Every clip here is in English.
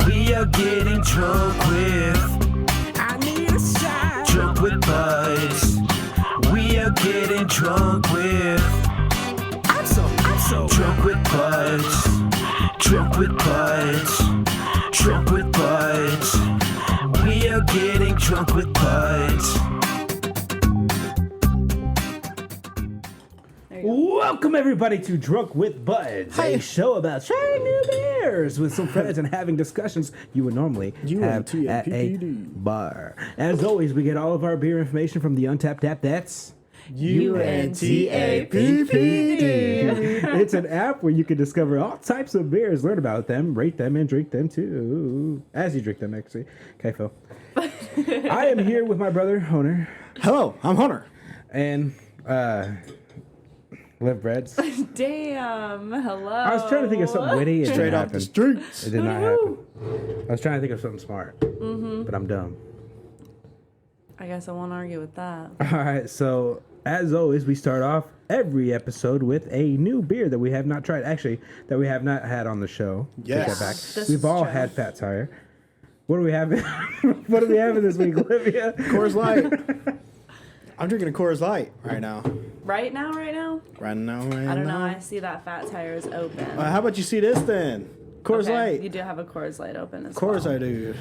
We are getting drunk with. I need a shot. Drunk with buds. We are getting drunk with. I'm so drunk with buds. Drunk with buds. Drunk with buds. We are getting drunk with buds. Welcome everybody to Drunk with Buds, a show about trying new beers with some friends and having discussions you would normally have at a bar. As always, we get all of our beer information from the Untappd app. That's Untappd. It's an app where you can discover all types of beers, learn about them, rate them, and drink them too. As you drink them, actually. Okay, Phil. I am here with my brother, Hunter. Hello, I'm Hunter. And, Live Breads. Damn. Hello. I was trying to think of something witty. It Straight didn't off happen. the streets. It did not happen. I was trying to think of something smart, but I'm dumb. I guess I won't argue with that. All right, so as always, we start off every episode with a new beer that we have not tried. Actually, that we have not had on the show. Yes. Take that back. This We've is all true. had Fat Tire. What do we have? What do we have this week, Olivia? Coors Light. I'm drinking a Coors Light right now. Right now? Right now. I don't know. I see that Fat Tire is open. How about you see this then? Coors Okay, Light. You do have a Coors Light open as Of course well. I do.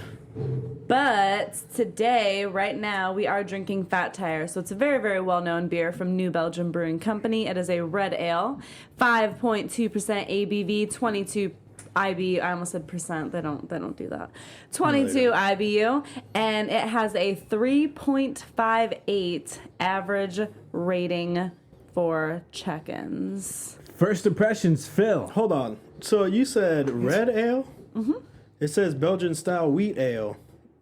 But today, right now, we are drinking Fat Tire. So it's a very, very well-known beer from New Belgium Brewing Company. It is a red ale, 5.2% ABV, 22 IBU. I almost said percent. They don't do that. 22 IBU, and it has a 3.58 average rating for check-ins. First impressions, Phil. Hold on. So you said red ale? Mm-hmm. It says Belgian style wheat ale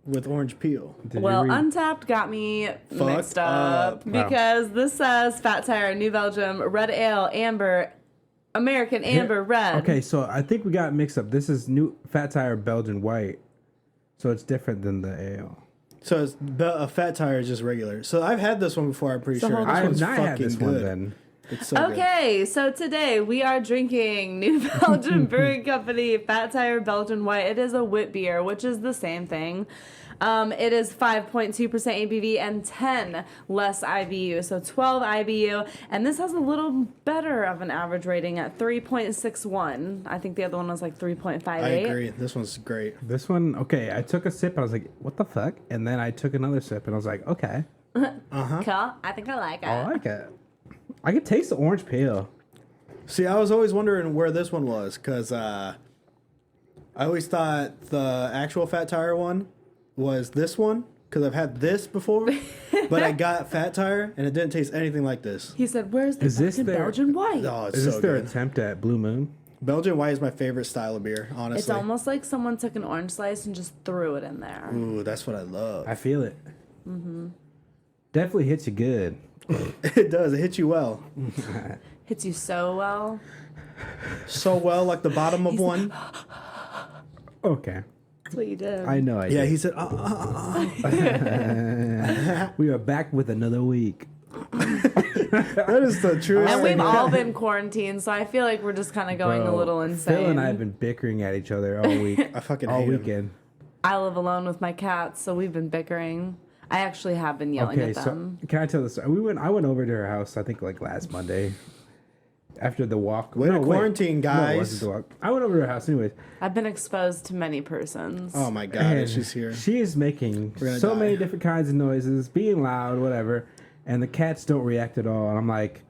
with orange peel. Did Well, you read? Untappd got me mixed up. up because this says Fat Tire, New Belgium, red ale, amber, American amber, red. Okay, so I think we got mixed up. This is new Fat Tire Belgian White, so it's different than the ale. So it's a Fat Tire is just regular. So I've had this one before, I'm pretty So sure. hold This on. I have one's not had fucking this good. one then. It's so good. Okay, so today we are drinking New Belgium Brewing Company Fat Tire Belgian White. It is a wit beer, which is the same thing. It is 5.2% ABV and 10 less IBU, so 12 IBU. And this has a little better of an average rating at 3.61. I think the other one was like 3.58. I agree. This one's great. This one, okay, I took a sip and I was like, what the fuck? And then I took another sip and I was like, okay, Cool. I think I like it. I like it. I could taste the orange peel. See, I was always wondering where this one was because I always thought the actual Fat Tire one was this one because I've had this before, but I got Fat Tire and it didn't taste anything like this. He said, "Where's the Is this fucking their- Belgian White?" Oh, it's Is this so their good. attempt at Blue Moon? Belgian White is my favorite style of beer, honestly. It's almost like someone took an orange slice and just threw it in there. Ooh, that's what I love. I feel it. Definitely hits you good. It does. It hits you well. Hits you so well. So well, like the bottom of one. Okay. That's what you did. I know I Yeah, did. he said, We are back with another week. that is the truest And thing. we've all been quarantined, so I feel like we're just kind of going a Bro, little insane. Phil and I have been bickering at each other all week. I fucking all hate him. weekend. I live alone with my cats, so we've been bickering. I actually have been yelling Okay, at so them. can I tell this? I went over to her house. I think like last Monday, after the walk. Way to quarantine, No, it guys. wasn't the walk. I went over to her house anyways. I've been exposed to many persons. Oh my God, And she's here. She is making We're gonna so die. many different kinds of noises, being loud, whatever, and the cats don't react at all. And I'm like,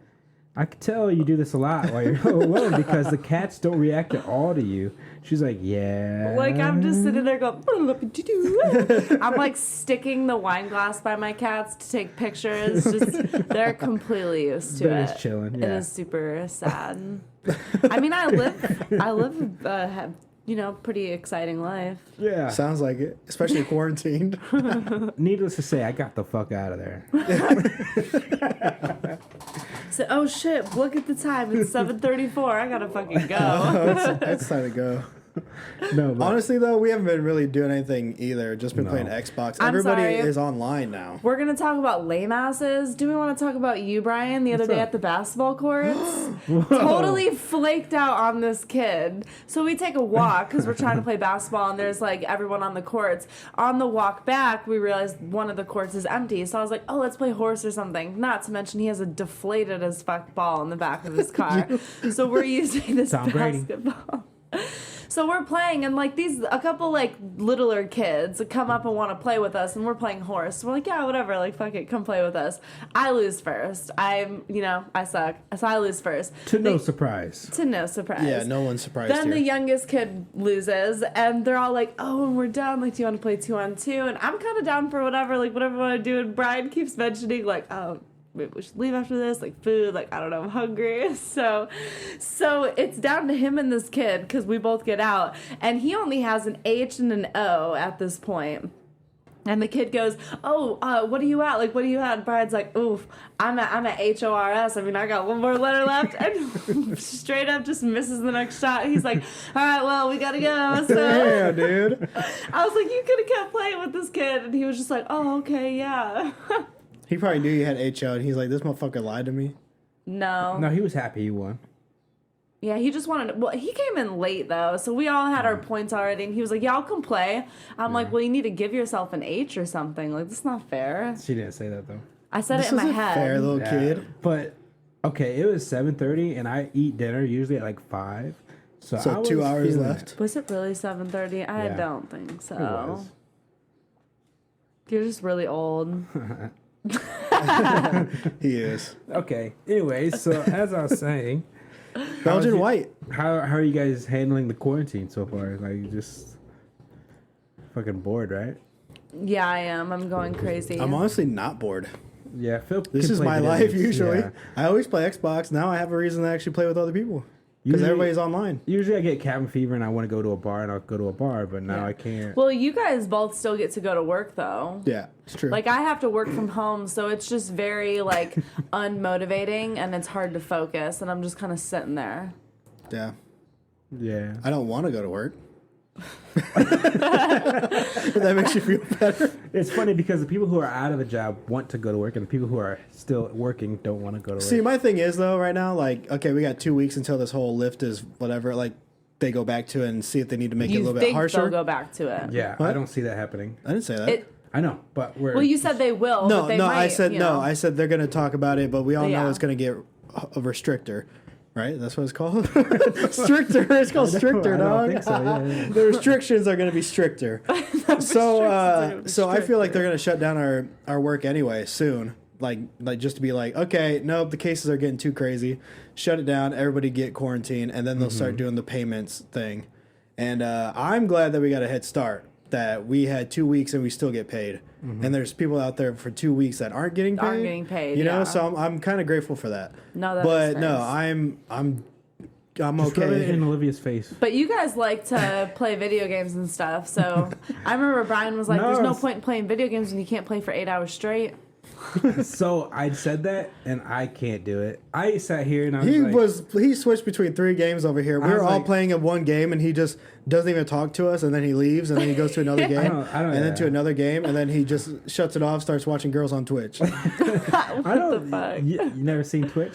I can tell you do this a lot while you're alone because the cats don't react at all to you. She's like, yeah. Like, I'm just sitting there going, I'm like sticking the wine glass by my cats to take pictures. Just, they're completely used to They're it. just chilling, It yeah. is super sad. I mean, I live, pretty exciting life. Yeah. Sounds like it, especially quarantined. Needless to say, I got the fuck out of there. So, oh shit, look at the time. It's 7:34. I gotta fucking go. It's time to go. No, but Honestly, though, we haven't been really doing anything either. Just been playing Xbox. Everybody sorry. is online now. We're going to talk about lame asses. Do we want to talk about you, Brian, the other day up? at the basketball courts? Totally flaked out on this kid. So we take a walk because we're trying to play basketball and there's like everyone on the courts. On the walk back, we realized one of the courts is empty. So I was like, oh, let's play horse or something. Not to mention he has a deflated as fuck ball in the back of his car. So we're using this Tom Brady. basketball. So we're playing, and like a couple like littler kids come up and want to play with us, and we're playing horse. So we're like, yeah, whatever, like fuck it, come play with us. I lose first. I suck, so I lose first. to no surprise. To no surprise. Yeah, no one's surprised Then here. the youngest kid loses, and they're all like, oh, and we're done. Like, do you want to play 2-on-2? And I'm kind of down for whatever you want to do. And Brian keeps mentioning, like, oh, maybe we should leave after this, like food, like I don't know, I'm hungry. So it's down to him and this kid because we both get out, and he only has an H and an O at this point. And the kid goes, oh, what are you at? Like, what are you at? Brian's like, oof, I'm at HORS. I mean, I got one more letter left. And straight up just misses the next shot. He's like, all right, well, we got to go. So Yeah, dude. I was like, you could have kept playing with this kid. And he was just like, oh, okay, yeah. He probably knew you had HO, and he's like, this motherfucker lied to me. No. No, he was happy he won. Yeah, he just wanted. Well, he came in late though, so we all had our points already, and he was like, "Yeah, I'll come play." I'm like, "Well, you need to give yourself an H or something. Like, that's not fair." She didn't say that though. I said This it in my isn't head. fair, little kid. But okay, it was 7:30, and I eat dinner usually at like 5. So I was 2 hours feeling left. Was it really 7:30? I Yeah. don't think so. It was. You're just really old. He is. Okay. Anyways, so as I was saying, Belgian white. how are you guys handling the quarantine so far? Like, you just fucking bored, right? Yeah, I am. I'm going crazy. I'm honestly not bored. Yeah, Phil. This can is play my video life games. usually. Yeah. I always play Xbox. Now I have a reason to actually play with other people. Because Usually- everybody's online. Usually I get cabin fever and I want to go to a bar and I'll go to a bar, but now Yeah. I can't. Well, you guys both still get to go to work though. Yeah, it's true. Like, I have to work from home, so it's just very like unmotivating, and it's hard to focus, and I'm just kind of sitting there. yeah. Yeah. I don't want to go to work. That makes you feel better. It's funny because the people who are out of a job want to go to work, and the people who are still working don't want to go to work. See, my thing is though, right now, like, okay, we got 2 weeks until this whole lift is whatever. Like, they go back to it and see if they need to make it a You little bit think harsher. they'll go back to it? Yeah, What? I don't see that happening. I didn't say that. It, I know, but we're... well, you said they will. no, but they no, might, I said you no. know. I said they're going to talk about it, but we all know Yeah. it's going to get a restrictor. Right? That's what it's called? Stricter. It's called stricter, I dog. don't think so, yeah. The restrictions are going to be stricter. So I feel like they're going to shut down our work anyway soon. Like just to be like, okay, nope, the cases are getting too crazy. Shut it down. Everybody get quarantined, and then they'll start doing the payments thing. And I'm glad that we got a head start. That we had 2 weeks and we still get paid. And there's people out there for 2 weeks that aren't getting paid. Aren't getting paid, You know, yeah. so I'm kind of grateful for that. No, that but is no, nice. I'm Just rub it okay. in Olivia's face. But you guys like to play video games and stuff, so I remember Brian was like, No, "There's no it's- point in playing video games when you can't play for 8 hours straight." So I said that, and I can't do it. I sat here and I was He switched between 3 games over here. We I were was all like- playing in one game, and he just doesn't even talk to us, and then he leaves, and then he goes to another game, I don't- and then to another game, and then he just shuts it off, starts watching girls on Twitch. I What don't. the fuck? You never seen Twitch?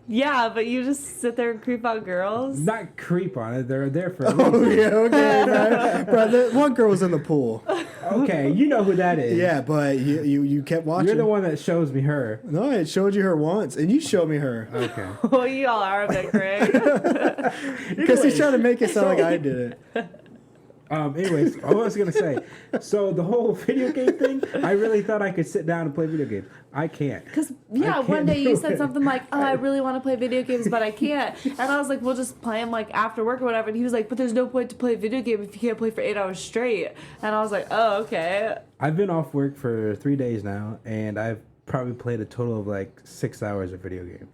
Yeah, but you just sit there and creep out girls. Not creep on it. They're there for a Oh reason. yeah, okay, man. Bro, one girl was in the pool. Okay, you know who that is. Yeah, but you kept watching. You're the one that shows me her. No, it showed you her once, and you showed me her Okay. Oh, you all are a bit crazy. because he's trying to make it sound like I did it. Anyways, what was I gonna say? So the whole video game thing, I really thought I could sit down and play video games. I can't. Because, I yeah, can't one day do you said it. something like, oh, I really want to play video games, but I can't. And I was like, we'll just play them, like, after work or whatever. And he was like, but there's no point to play a video game if you can't play for 8 hours straight. And I was like, oh, okay. I've been off work for 3 days now, and I've probably played a total of like 6 hours of video games.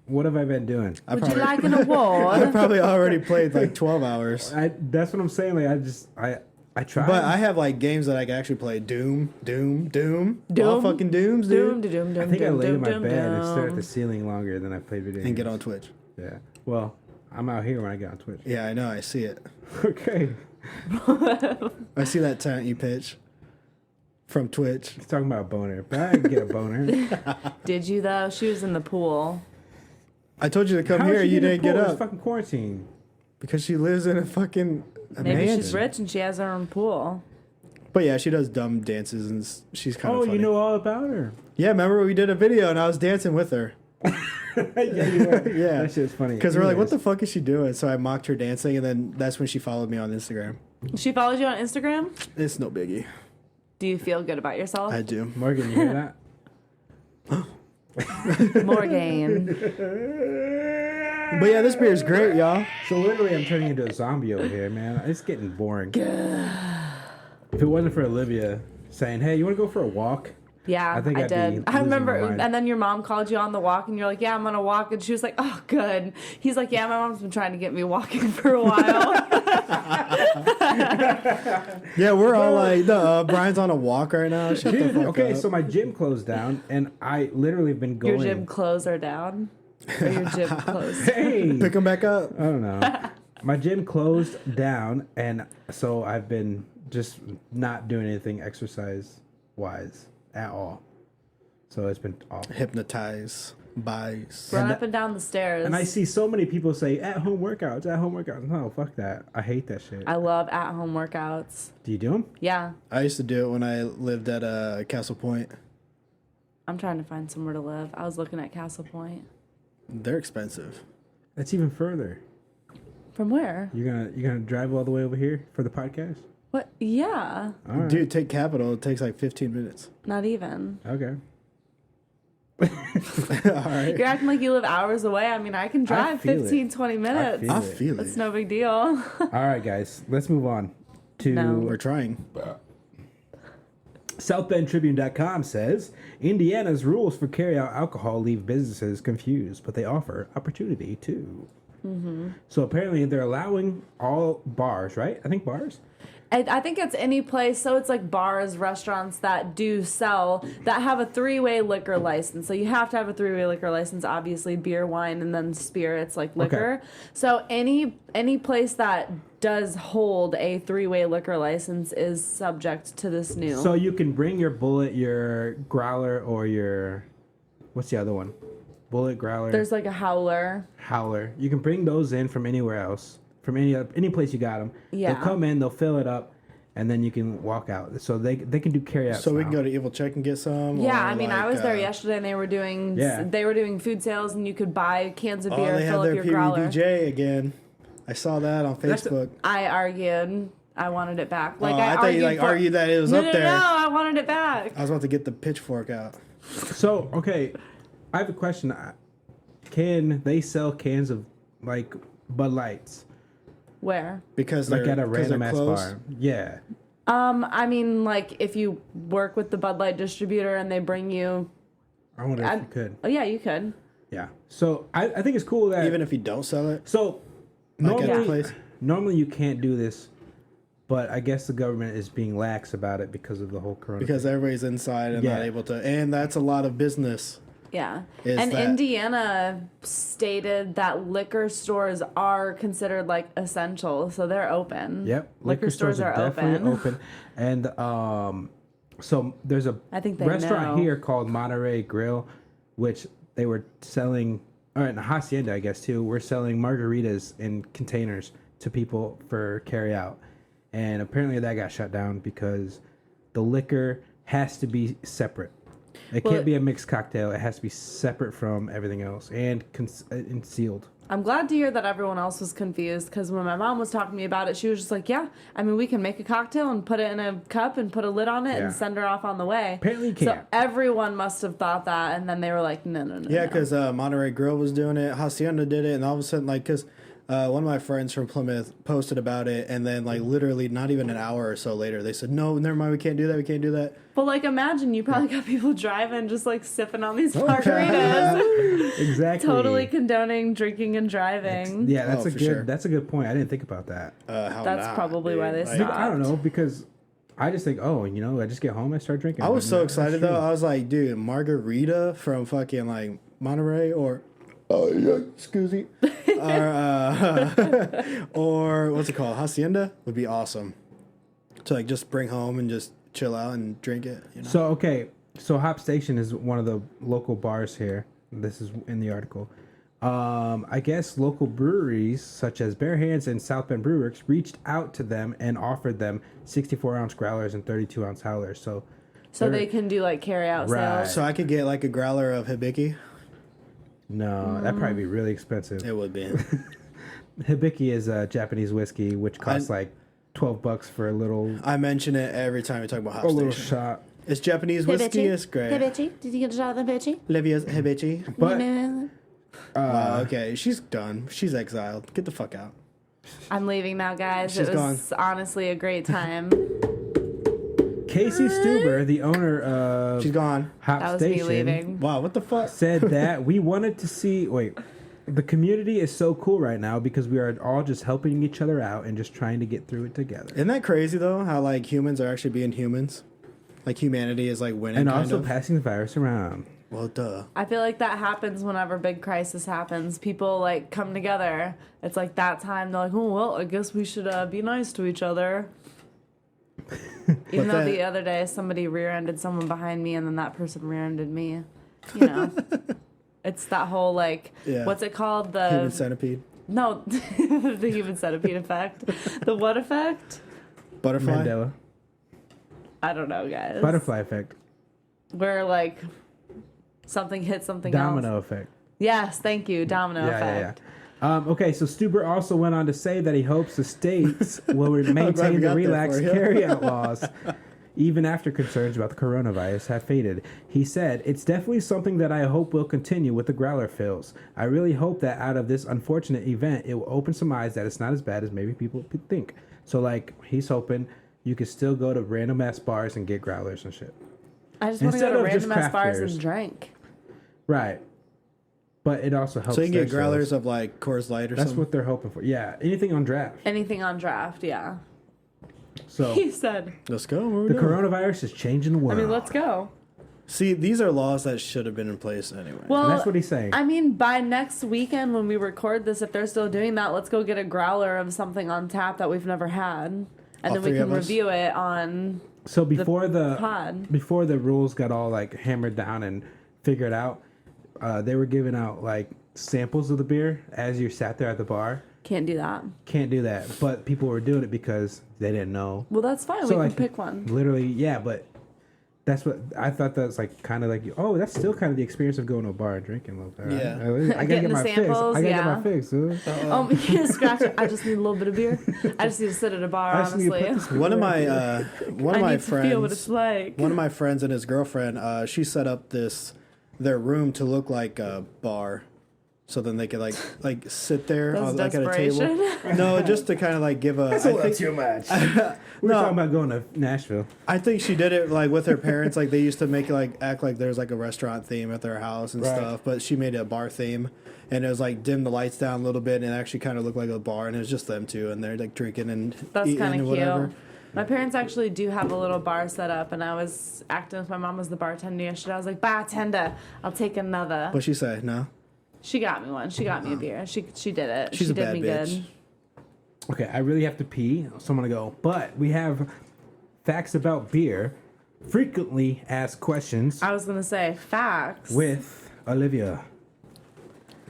What have I been doing? Would you like an I award? probably already played like 12 hours. That's what I'm saying. Like I tried. But I have like games that I can actually play. Doom. All fucking Dooms, Doom, dude. doom, doom, I think I doom, laid in doom, my doom, bed and stared at doom. the ceiling longer than I played video games. And get on Twitch. Yeah. Well, I'm out here when I get on Twitch. Yeah, I know. I see it. Okay. I see that talent you pitch from Twitch. He's talking about a boner, but I didn't get a boner. Did you though? She was in the pool. I told you to come How here. is she You in the didn't get pool? up. It's fucking quarantine. Because she lives in a fucking Maybe mansion. she's rich and she has her own pool. But yeah, she does dumb dances and she's kind of Oh, funny. you know all about her. Yeah, remember we did a video and I was dancing with her. Yeah, you were. Yeah. That shit was funny. Because we're like, what Anyways. the fuck is she doing? So I mocked her dancing and then that's when she followed me on Instagram. She follows you on Instagram? It's no biggie. Do you feel good about yourself? I do. Morgan, you hear that? Morgan. But yeah, this beer is great, y'all. So literally, I'm turning into a zombie over here, man. It's getting boring. If it wasn't for Olivia saying, "Hey, you want to go for a walk?" Yeah, I think I'd be did. I losing remember, my mind. and then your mom called you on the walk, and you're like, "Yeah, I'm gonna walk," and she was like, "Oh, good." He's like, "Yeah, my mom's been trying to get me walking for a while." Yeah, we're all like, Brian's on a walk right now. Shut the fuck Okay, up. so my gym closed down, and I literally have been going. Your gym clothes are down, or your gym clothes. Pick Hey, him back up. I don't know. My gym closed down, and so I've been just not doing anything exercise-wise at all. So it's been awful. Hypnotize, buys. Run And up and down the stairs. And I see so many people say at-home workouts, at-home workouts. No, fuck that. I hate that shit. I love at-home workouts. Do you do them? Yeah, I used to do it when I lived at Castle Point. I'm trying to find somewhere to live. I was looking at Castle Point. They're expensive. That's even further. From where? You're gonna drive all the way over here for the podcast? What? Yeah, All right. Dude, take Capital. It takes like 15 minutes. not even. Okay. All right. You're acting like you live hours away. I mean, I can drive feel it. 15, 20 minutes. I feel It's it. no big deal. All right, guys. Let's move on to No. We're trying. SouthBendTribune.com says Indiana's rules for carryout alcohol leave businesses confused, but they offer opportunity too. Mm-hmm. So apparently they're allowing all bars, right? I think bars. I think it's any place. So it's like bars, restaurants that do sell, that have a three-way liquor license. So you have to have a three-way liquor license, obviously beer, wine, and then spirits like liquor. Okay. So any place that does hold a three-way liquor license is subject to this new. So you can bring your Bullet, your Growler, or your... What's the other one? Bullet, Growler, There's like a howler. Howler. You can bring those in from anywhere else. From any place you got them. Yeah. They'll come in, they'll fill it up, and then you can walk out. So they can do carryout. So we now. can go to Evil Check and get some? Yeah, or I mean, I like, was there yesterday, and they were doing Yeah. food sales, and you could buy cans of Oh, beer, they fill have up their your growler. PBDJ again. I saw that on That's Facebook. I argued. I wanted it back. Like I thought you argued that it was no, up no, there. No, I wanted it back. I was about to get the pitchfork out. So, okay, I have a question. Can they sell cans of, like, Bud Lights? Where? Because Like they're, at a 'cause random they're ass closed. bar? Yeah. I mean, like, if you work with the Bud Light distributor and they bring you... I wonder if you could. Oh, yeah, you could. Yeah. So, I think it's cool that... Even if you don't sell it, So, like at the normally, place. normally you can't do this, but I guess the government is being lax about it because of the whole corona. Because everybody's inside and Yeah. not able to. And that's a lot of business. Yeah. Is And that- Indiana stated that liquor stores are considered, like, essential, so they're open. Yep. Liquor stores are definitely open. And so there's a I think they restaurant know. here called Monterey Grill, which they were selling, or in Hacienda, I guess, too. We're selling margaritas in containers to people for carry out. And apparently that got shut down because the liquor has to be separate. It Well, can't be a mixed cocktail. It has to be separate from everything else and sealed. I'm glad to hear that everyone else was confused, because when my mom was talking to me about it, she was just like, yeah, I mean, we can make a cocktail and put it in a cup and put a lid on it Yeah. and send her off on the way. Apparently you So can't. everyone must have thought that, and then they were like, no. Yeah, no. because Monterey Grill was doing it. Hacienda did it. And all of a sudden, like, because one of my friends from Plymouth posted about it. And then, like, literally not even an hour or so later, they said, no, never mind. We can't do that. We can't do that. But, like, imagine you probably got people driving just, like, sipping on these margaritas. Exactly. Totally condoning drinking and driving. Yeah, that's Oh, a for good. sure. That's a good point. I didn't think about that. How That's not, probably dude? why they Like, stopped. I don't know because I just think, oh, I just get home, I start drinking. I was But so no, excited, that's though. true. I was like, dude, margarita from fucking, like, Monterey or... Oh, yeah, excuse me. or Or what's it called? Hacienda would be awesome to like just bring home and just chill out and drink it. You know? So okay, so Hop Station is one of the local bars here. This is in the article. I guess local breweries such as Bare Hands and South Bend Brew Works reached out to them and offered them 64-ounce growlers and 32-ounce howlers. So they can do like carryout Right. sales. So I could get like a growler of Hibiki. no, that'd probably be really expensive. It would be. Hibiki is a Japanese whiskey, which costs like $12 for a little I mention it every time we talk about Hop a little Station. shot. It's Japanese whiskey. It's great. Hibichi? Did you get a shot of the Hibichi? Olivia's Hibiki. But Wow, okay, she's done. She's exiled. Get the fuck out. I'm leaving now, guys. She's It was honestly a great time. Casey Stuber, the owner of She's gone. Hop That was me Station, leaving. Wow, what the fuck? said that we wanted to see. Wait, the community is so cool right now because we are all just helping each other out and just trying to get through it together. Isn't that crazy though? How like humans are actually being humans, like humanity is like winning, And kind also of. passing the virus around. Well, duh. I feel like that happens whenever big crisis happens. People like come together. It's like that time. They're like, oh, well, I guess we should be nice to each other. Even though the other day somebody rear-ended someone behind me and then that person rear-ended me. You know. It's that whole like, Yeah. what's it called? The Human centipede, No, the human centipede effect. The what effect? butterfly. Mandela. I don't know, guys. Butterfly effect. Where like something hits something else. Domino effect. Yes, thank you. Domino effect. Okay, so Stuber also went on to say that he hopes the states will glad maintain we the got there relaxed for you. carryout laws, even after concerns about the coronavirus have faded. He said, "It's definitely something that I hope will continue with the growler fills. I really hope that out of this unfortunate event, it will open some eyes that it's not as bad as maybe people think." So, like, he's hoping you can still go to random ass bars and get growlers and shit. I just want to Instead go to of just random ass craft bars beers. and drink. Right. But it also helps. So you can their get growlers sales. of like Coors Light or That's something. what they're hoping for. Yeah, anything on draft. Anything on draft, yeah. So He said, Let's go. Where we the going? coronavirus is changing the I world. mean, let's go. See, these are laws that should have been in place anyway. Well, And that's what he's saying. I mean, by next weekend when we record this, if they're still doing that, let's go get a growler of something on tap that we've never had. And All then we three can of us? review it on So before the pod. before the rules got all like hammered down and figured out, they were giving out like samples of the beer as you sat there at the bar. Can't do that. Can't do that, but people were doing it because they didn't know. Well, that's fine. So, we like, can pick one. Literally, yeah, but that's what I thought. That's like kind of like, oh, that's still kind of the experience of going to a bar and drinking. Like, all right, Yeah. I gotta Getting get the my fix. samples, I gotta yeah. get my fix. Huh? Oh, yeah, scratch it. I just need a little bit of beer. I just need to sit at a bar, I just need to honestly. put this One of my I need to feel what it's like. one of my friends and his girlfriend, she set up their room to look like a bar, so then they could like sit there That's like at a table. desperation. No, just to kind of like give a. I think, too much. We were No. talking about going to Nashville. I think she did it like with her parents. Like they used to make it like act like there's like a restaurant theme at their house and Right. stuff. But she made it a bar theme, and it was like dim the lights down a little bit, and it actually kind of looked like a bar, and it was just them two, and they're like drinking and That's eating kind and of whatever. cute. My parents actually do have a little bar set up, and I was acting as my mom was the bartender yesterday. I was like, bartender, I'll take another. What'd she say? No. She got me one. She got me a beer. She did it. She's she a did bad me bitch. good. Okay, I really have to pee, so I'm gonna go. But we have facts about beer, frequently asked questions I was gonna say facts. with Olivia.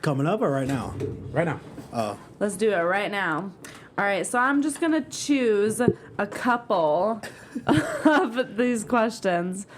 Coming up or right now? Right now. Let's do it right now. All right, so I'm just gonna choose a couple of these questions.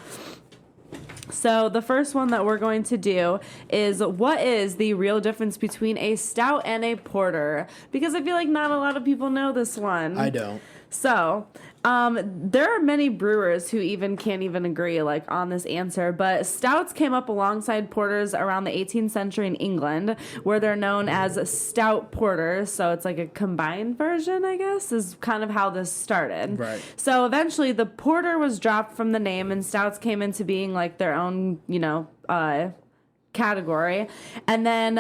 So the first one that we're going to do is, what is the real difference between a stout and a porter? Because I feel like not a lot of people know this one. I don't. So, there are many brewers who can't even agree on this answer, but stouts came up alongside porters around the 18th century in England, where they're known as stout porters. So it's like a combined version, I guess, is kind of how this started. Right. So eventually the porter was dropped from the name and stouts came into being like their own, category. And then,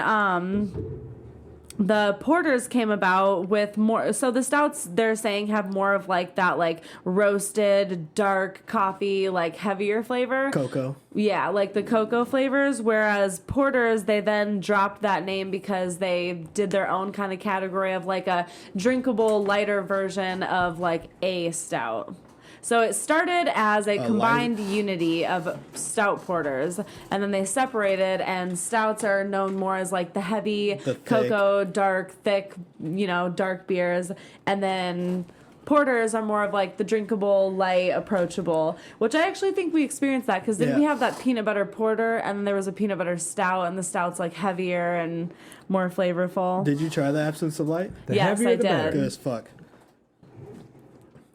the porters came about with more. So the stouts, they're saying, have more of like that like roasted dark coffee, like heavier flavor. Cocoa. Yeah, like the cocoa flavors. Whereas porters, they then dropped that name because they did their own kind of category of like a drinkable, lighter version of like a stout. So it started as a combined unity of stout porters, and then they separated, and stouts are known more as like the heavy cocoa, dark, thick, dark beers, and then porters are more of like the drinkable, light, approachable, which I actually think we experienced that because didn't we have that peanut butter porter, and then there was a peanut butter stout, and the stout's like heavier and more flavorful. Did you try the absence of light? Yes, I did. Good as fuck.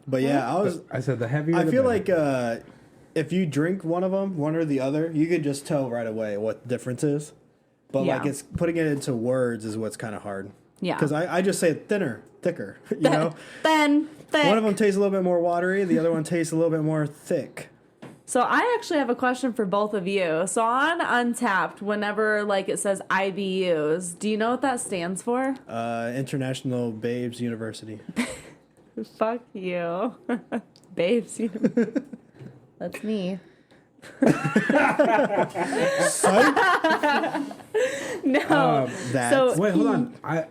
But yeah, I said the heavier. I feel like if you drink one of them, one or the other, you could just tell right away what the difference is. But like it's putting it into words is what's kind of hard. Yeah. Because I just say thicker. You know. Thick. One of them tastes a little bit more watery. The other one tastes a little bit more thick. So I actually have a question for both of you. So on Untappd, whenever like it says IBUs, do you know what that stands for? International Babes University. Fuck you. Babes. That's me. No. Wait, hold on. I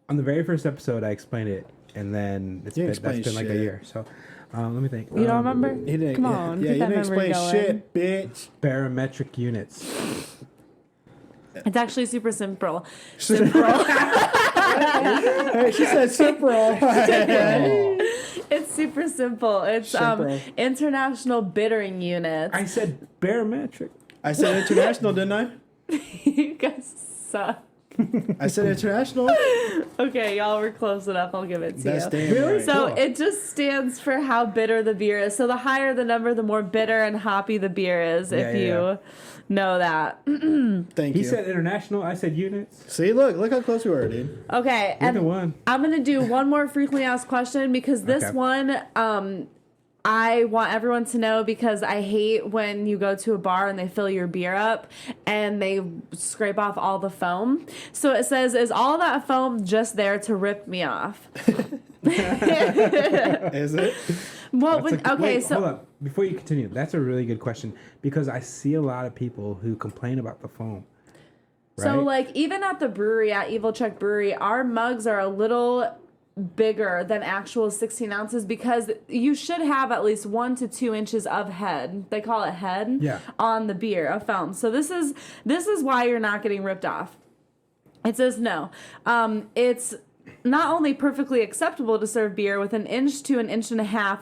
on the very first episode I explained it, and then that's been like a year. So let me think. You don't remember? He didn't. Come on. Yeah, you didn't explain shit, bitch. Barometric units. It's actually super simple. Hey, she said simple. It's super simple. It's international bittering units. I said barometric. I said international, didn't I? You guys suck. I said international. Okay, y'all were close enough. I'll give it to That's you. damn right. So it just stands for how bitter the beer is. So the higher the number, the more bitter and hoppy the beer is. If you know that. Thank you. He said international. I said units. See, look how close we were, dude. Okay, You're the one. I'm gonna do one more frequently asked question because this one, I want everyone to know because I hate when you go to a bar and they fill your beer up and they scrape off all the foam. So it says, is all that foam just there to rip me off? Is it? Well, Wait, hold up. Before you continue, that's a really good question because I see a lot of people who complain about the foam. Right? So, like, even at the brewery, at Evil Chuck Brewery, our mugs are a little bigger than actual 16 ounces because you should have at least 1 to 2 inches of head. They call it head on the beer of foam. So this is why you're not getting ripped off. It says no. It's not only perfectly acceptable to serve beer with 1 inch to 1.5 inches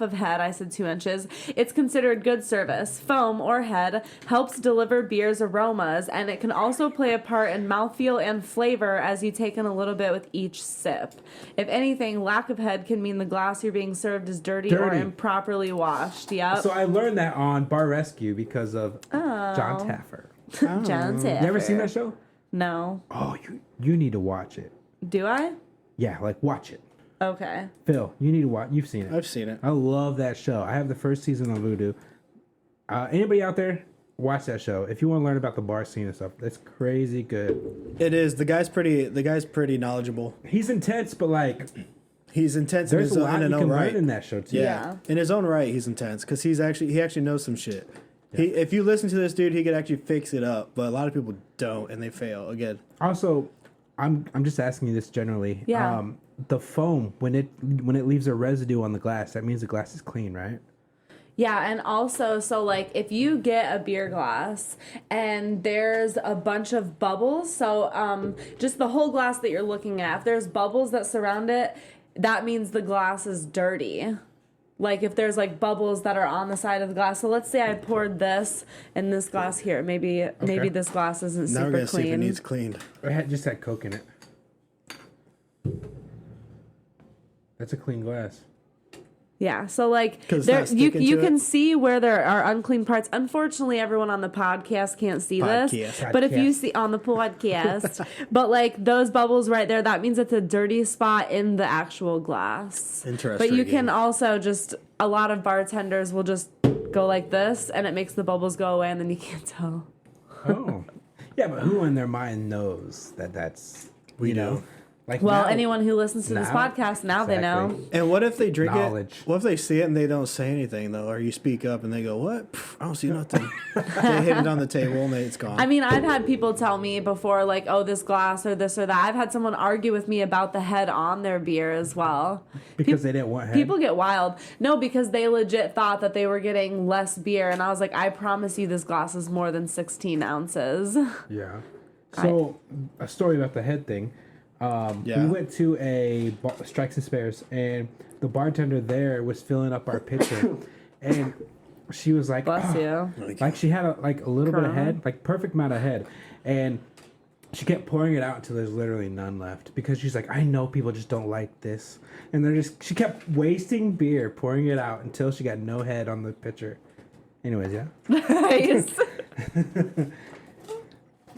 of head, I said 2 inches, it's considered good service. Foam or head helps deliver beer's aromas, and it can also play a part in mouthfeel and flavor as you take in a little bit with each sip. If anything, lack of head can mean the glass you're being served is dirty. Or improperly washed. Yep. So I learned that on Bar Rescue because of John Taffer. John Taffer. You ever seen that show? No. Oh, you need to watch it. Do I? Yeah, like watch it. Okay. Phil, you need to watch. You've seen it. I've seen it. I love that show. I have the first season on Vudu. Anybody out there, watch that show. If you want to learn about the bar scene and stuff, it's crazy good. It is. The guy's pretty knowledgeable. He's intense, but like he's intense. There's in a lot his you own can right. learn in that show too. Yeah. In his own right, he's intense because he actually knows some shit. Yeah. If you listen to this dude, he could actually fix it up, but a lot of people don't, and they fail again. Also, I'm just asking you this generally. Yeah. The foam when it leaves a residue on the glass, that means the glass is clean, right? Yeah, and also, so like if you get a beer glass and there's a bunch of bubbles, so just the whole glass that you're looking at, if there's bubbles that surround it, that means the glass is dirty. Like if there's like bubbles that are on the side of the glass. So let's say I poured this in this glass here. Maybe this glass isn't now super we're gonna clean. See if it needs cleaned. It just had Coke in it. That's a clean glass. Yeah, so like there, you can see where there are unclean parts. Unfortunately, everyone on the podcast can't see this. But if you see on the podcast, but like those bubbles right there, that means it's a dirty spot in the actual glass. Interesting. But you can also just, a lot of bartenders will just go like this and it makes the bubbles go away and then you can't tell. Oh. Yeah, but who in their mind knows that that's We know. Like Well, now- anyone who listens to this now- podcast, now they know. Exactly. And what if they drink Knowledge. it? What if they see it and they don't say anything though? Or you speak up and they go, "What? Pff, I don't see nothing." They hit it on the table and it's gone. I mean, I've had people tell me before, like, oh, this glass or this or that. I've had someone argue with me about the head on their beer as well. Because they didn't want head. People get wild. No, because they legit thought that they were getting less beer. And I was like, I promise you this glass is more than 16 ounces. Yeah. So, a story about the head thing. We went to a Strikes and Spares, and the bartender there was filling up our pitcher, and she was like, Bless you. Like she had a little bit of head, like perfect amount of head, and she kept pouring it out until there's literally none left because she's like, I know people just don't like this, and she kept wasting beer, pouring it out until she got no head on the pitcher. Anyways, yeah. Nice.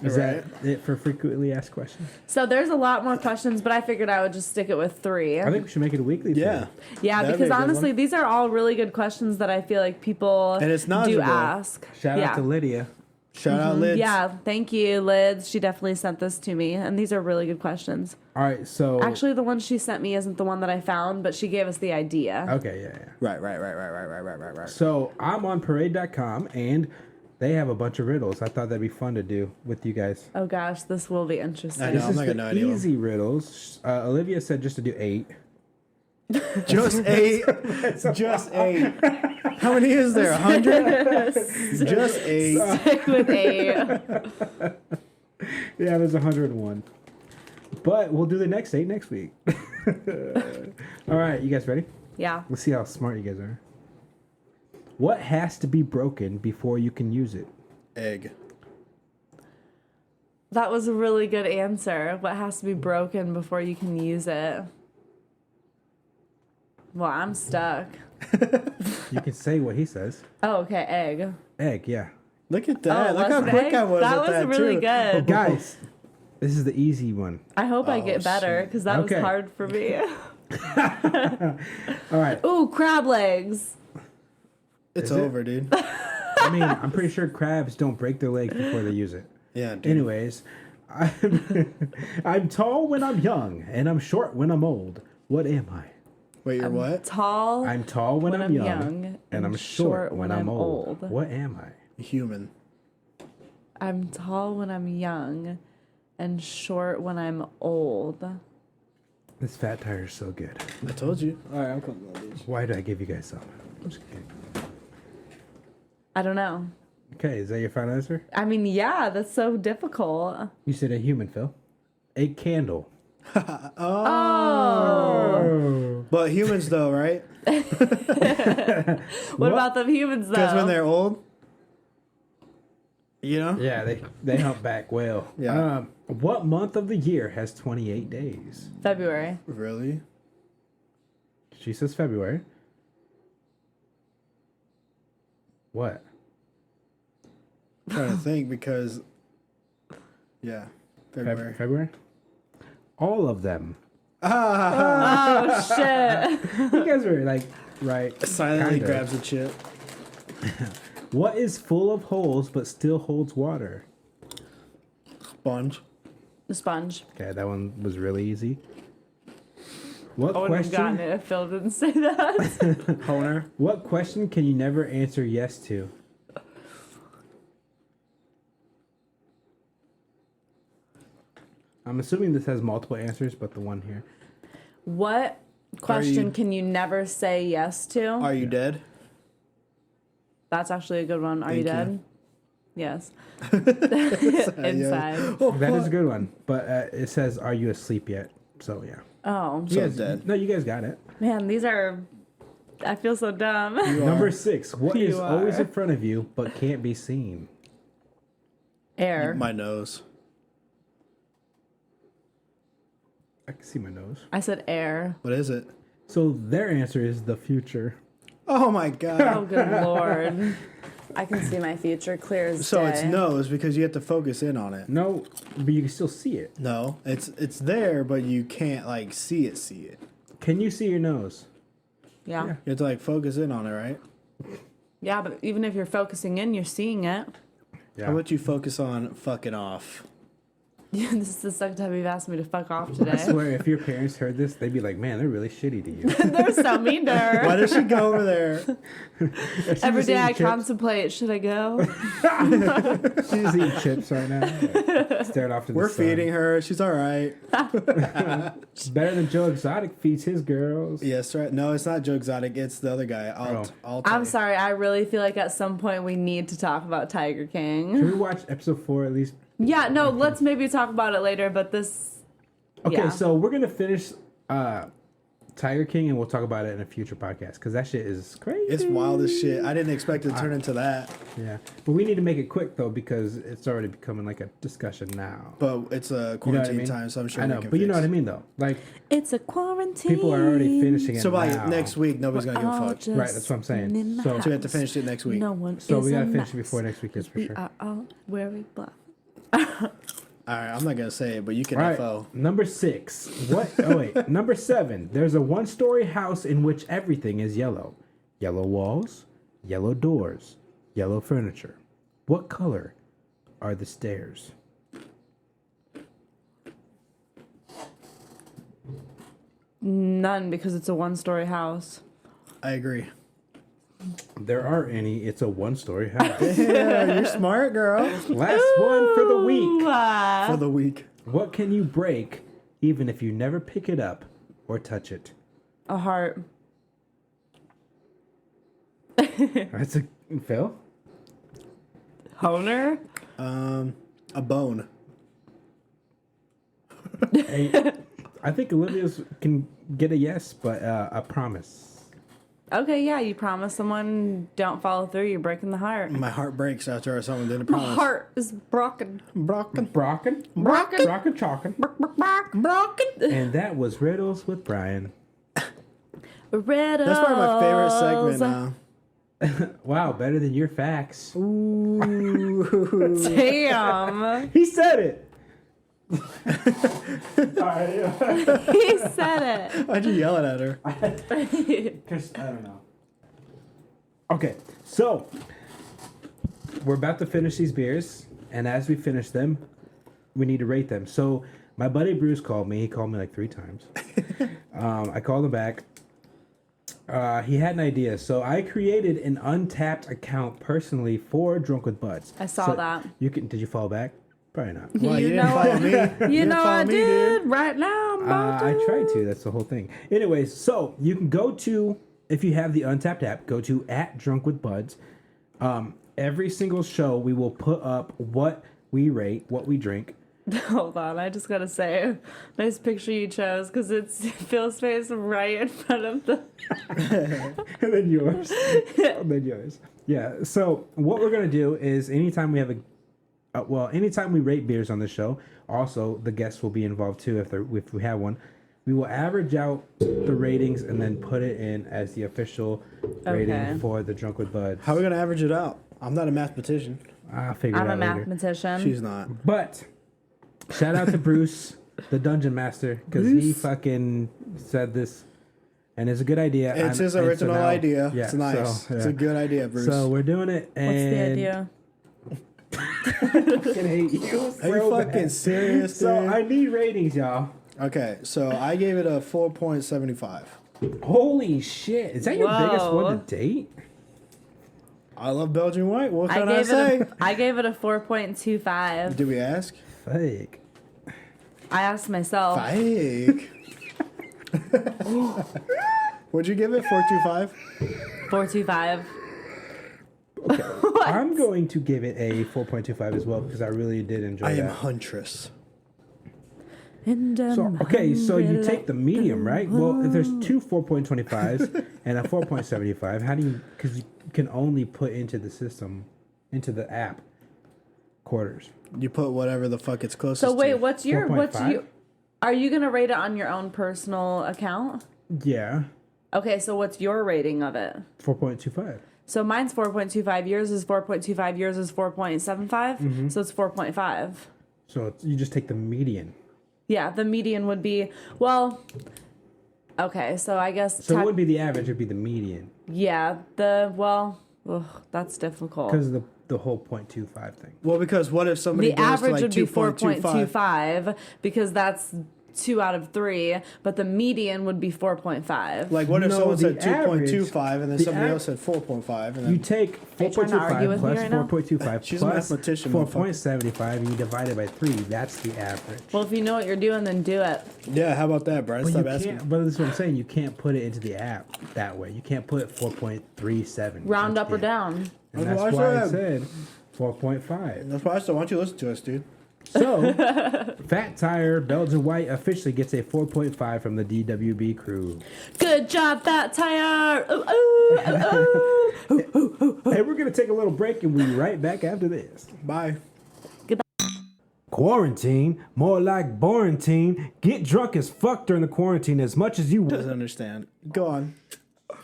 Is that it for frequently asked questions? So there's a lot more questions, but I figured I would just stick it with 3. I think we should make it a weekly thing. yeah. Yeah, That'd be because a good honestly, one. these are all really good questions that I feel like people And it's do knowledgeable. ask. Shout out to Lydia. Shout out Lids. Yeah, thank you, Lids. She definitely sent this to me, and these are really good questions. All right, so Actually, the one she sent me isn't the one that I found, but she gave us the idea. okay, yeah. Right. So I'm on parade.com and they have a bunch of riddles. I thought that'd be fun to do with you guys. Oh gosh, this will be interesting. I know. This I'm is not the gonna know any of them. easy riddles. Olivia said just to do 8. Just 8. Just 8. How many is there? 100? Just 8. Stick with 8. Yeah, there's 101. But we'll do the next 8 next week. All right, you guys ready? Yeah. Let's see how smart you guys are. What has to be broken before you can use it? Egg. That was a really good answer. What has to be broken before you can use it? Well, I'm stuck. You can say what he says. Oh, okay, egg. Egg, yeah. Look at that. Look was how it quick egg? I was That at was that really too. good. Guys, this is the easy one. I hope I Oh, get better, shit. because that Okay. was hard for me. All right. Ooh, crab legs. It's Is it? over, dude. I mean, I'm pretty sure crabs don't break their legs before they use it. Yeah, dude. Anyways, I'm tall when I'm young, and I'm short when I'm old. What am I? Wait, you're what? Tall. I'm tall when I'm young, and I'm short when I'm old. old. What am I? Human. I'm tall when I'm young and short when I'm old. This fat tire is so good. I told you. All right, I'm coming on these. Why did I give you guys some? I'm just kidding. I don't know. Okay, is that your final answer? I mean, yeah, that's so difficult. You said a human, Phil. A candle. Oh. But humans, though, right? What about the humans, though? Because when they're old, you know? Yeah, they hump back well. Yeah. What month of the year has 28 days? February. Really? She says February. What? I'm trying to think because, yeah, February. February? All of them. Oh, shit. You guys were like, right. Silently kinda. grabs a chip. What is full of holes but still holds water? Sponge. The sponge. Okay, that one was really easy. What I wouldn't have gotten question? it if Phil didn't say that. Honer. What question can you never answer yes to? I'm assuming this has multiple answers, but the one here. What question you- can you never say yes to? Are you dead? That's actually a good one. Are you Thank dead? Yes. Inside. That is a good one, but it says, "Are you asleep yet?" So yeah. Oh, So dead. No, you guys got it. man, these are. I feel so dumb. Number 6. What You is always are. in front of you but can't be seen? Air. My nose. I can see my nose. I said air. What is it? So their answer is the future. Oh my god. Oh, good lord. I can see my future clear as So day. it's nose because you have to focus in on it. No, but you can still see it. No, it's there, but you can't like see it. Can you see your nose? Yeah. You have to like focus in on it, right? Yeah, but even if you're focusing in, you're seeing it. Yeah. How about you focus on fucking off? This is the second time you've asked me to fuck off today. I swear, if your parents heard this, they'd be like, "Man, they're really shitty to you." They're so mean to her. Why does she go over there? Every day I contemplate, should I go? She's just eating chips right now, like, staring off to the We're sun. feeding her. She's all right. It's better than Joe Exotic feeds his girls. Yes, right. No, it's not Joe Exotic. It's the other guy. I'm sorry. I really feel like at some point we need to talk about Tiger King. Can we watch episode 4 at least? Yeah, no, let's maybe talk about it later, but this... Okay, yeah. so we're going to finish Tiger King, and we'll talk about it in a future podcast, because that shit is crazy. It's wild as shit. I didn't expect it to turn into that. Yeah, but we need to make it quick, though, because it's already becoming like a discussion now. But it's a quarantine time, so I'm sure I know, we can but you know fix. what I mean, though. Like, It's a quarantine. people are already finishing it So by now. next week, nobody's going to give a fuck. Right, that's what I'm saying. So we have to finish it next week. No one So is we gotta a finish it mess. before next week is for We sure. are all very bluff. All right, I'm not going to say it, but you can All right, FO. number 6. What? Oh, wait. Number 7. There's a one-story house in which everything is yellow. Yellow walls, yellow doors, yellow furniture. What color are the stairs? None, because it's a one-story house. I agree. There aren't any. It's a one-story house. Yeah, you're smart, girl. Last one for the week. For the week. What can you break even if you never pick it up or touch it? A heart. That's a Phil. Honer? A bone. Hey, I think Olivia's can get a yes, but a promise. Okay, yeah, you promise someone, don't follow through, you're breaking the heart. My heart breaks after someone didn't My promise. heart is broken. Broken. Brocken. Brocken. Brocken chalkin. Broken. And that was Riddles with Brian. Riddles. That's probably my favorite segment now. Wow, better than your facts. Ooh. Damn. He said it. He said it. Why'd you yell it at her? Because I don't know. Okay, so we're about to finish these beers, and as we finish them, we need to rate them. So my buddy Bruce called me. He called me like 3 times. I called him back. He had an idea, so I created an Untappd account personally for Drunk with Buds. I saw So that. You can? Did you follow back? Probably not. Well, you didn't know follow what? me. You know I me, did. dude. Right now, I'm about I to. tried to. That's the whole thing. Anyways, so you can go to, if you have the Untappd app, go to @DrunkWithBuds. Every single show we will put up what we rate, what we drink. Hold on, I just gotta say, nice picture you chose because it's Phil's face right in front of the. And then yours. And then yours. Yeah. So what we're gonna do is anytime we have anytime we rate beers on the show, also the guests will be involved too if we have one. We will average out the ratings and then put it in as the official rating for the Drunk with Buds. How are we going to average it out? I'm not a mathematician. I'll figure it I'm out a later. mathematician. She's not. But shout out to Bruce, the Dungeon Master, because he fucking said this, and it's a good idea. It's his And so original now- idea. Yeah, It's nice. so, It's yeah. a good idea, Bruce. So we're doing it. What's the And idea? I fucking hate you. Are you so fucking bad. serious, So dude? I need ratings, y'all. Okay, so I gave it a 4.75. Holy shit! Is that your biggest Whoa. one to date? I love Belgian white. What I can I gave say? it. I gave it a 4.25. Did we ask? Fake. I asked myself. Fake. Would you give it 4.25? 4.25. I'm going to give it a 4.25 as well because I really did enjoy I am that. huntress. And So, okay, so you take the medium, right? Well, if there's 2 4.25s and a 4.75, how do you, because you can only put into the system, into the app, quarters. You put whatever the fuck it's closest So wait, to. what's 4.5? you? Are you gonna rate it on your own personal account? Yeah, Okay, so what's your rating of it? 4.25. So mine's 4.25. Yours is 4.25. Yours is 4.75. Mm-hmm. So it's 4.5. So you just take the median. Yeah, the median would be okay. So I guess So it wouldn't be the average, it'd be the median. yeah. That's difficult. Because the whole 0.25 thing? Well, because what if somebody The goes average to like would be 2.25? 4.25 because that's 2 out of 3, but the median would be 4.5. Like, what if No, someone the said 2.25 and then the somebody av- else said 4.5? And then You take Are you trying to argue 4.25 with me plus right now? 4.25 She's a plus mathematician, 4.75, and you divide it by 3. That's the average. Well, if you know what you're doing, then do it. yeah, how about that, Brian? But Stop you asking. can't. But that's what I'm saying. You can't put it into the app that way. You can't put 4.37. Round into up or the app. down. And That's that's what I why I said. said 4.5. That's why I still want you to listen to us, dude. So, Fat Tire Belgian White officially gets a 4.5 from the DWB crew. Good job, Fat Tire. Ooh, ooh, ooh, ooh. Hey, we're gonna take a little break and we'll be right back after this. Bye. Quarantine, more like quarantine. Get drunk as fuck during the quarantine as much as you want. Doesn't understand. Go on.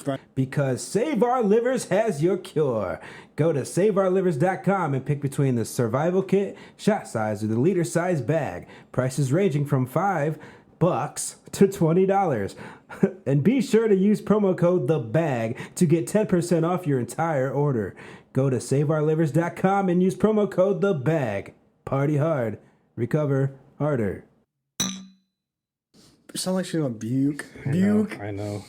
Brian. Because Save Our Livers has your cure. Go to saveourlivers.com and pick between the survival kit, shot size, or the liter size bag. Prices ranging from $5 to $20. And be sure to use promo code THEBAG to get 10% off your entire order. Go to saveourlivers.com and use promo code THEBAG. Party hard, recover harder. Sound like she's gonna buke. Buke. I know.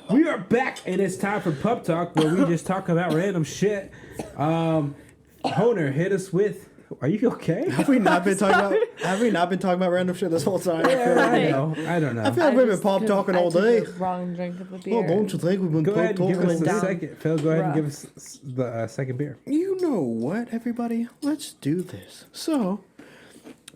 We are back, and it's time for Pub Talk, where we just talk about random shit. Honer, hit us with. Are you okay? Have we not been talking about? Have we not been talking about random shit this whole time? I know. I don't know. I feel like we've been pop talking all day. Wrong drink of a beer. Oh, don't you think we've been Go ahead pop and give talking us all the day? second. Phil, go ahead and give Rough. us the second beer. You know what, everybody? Let's do this. So,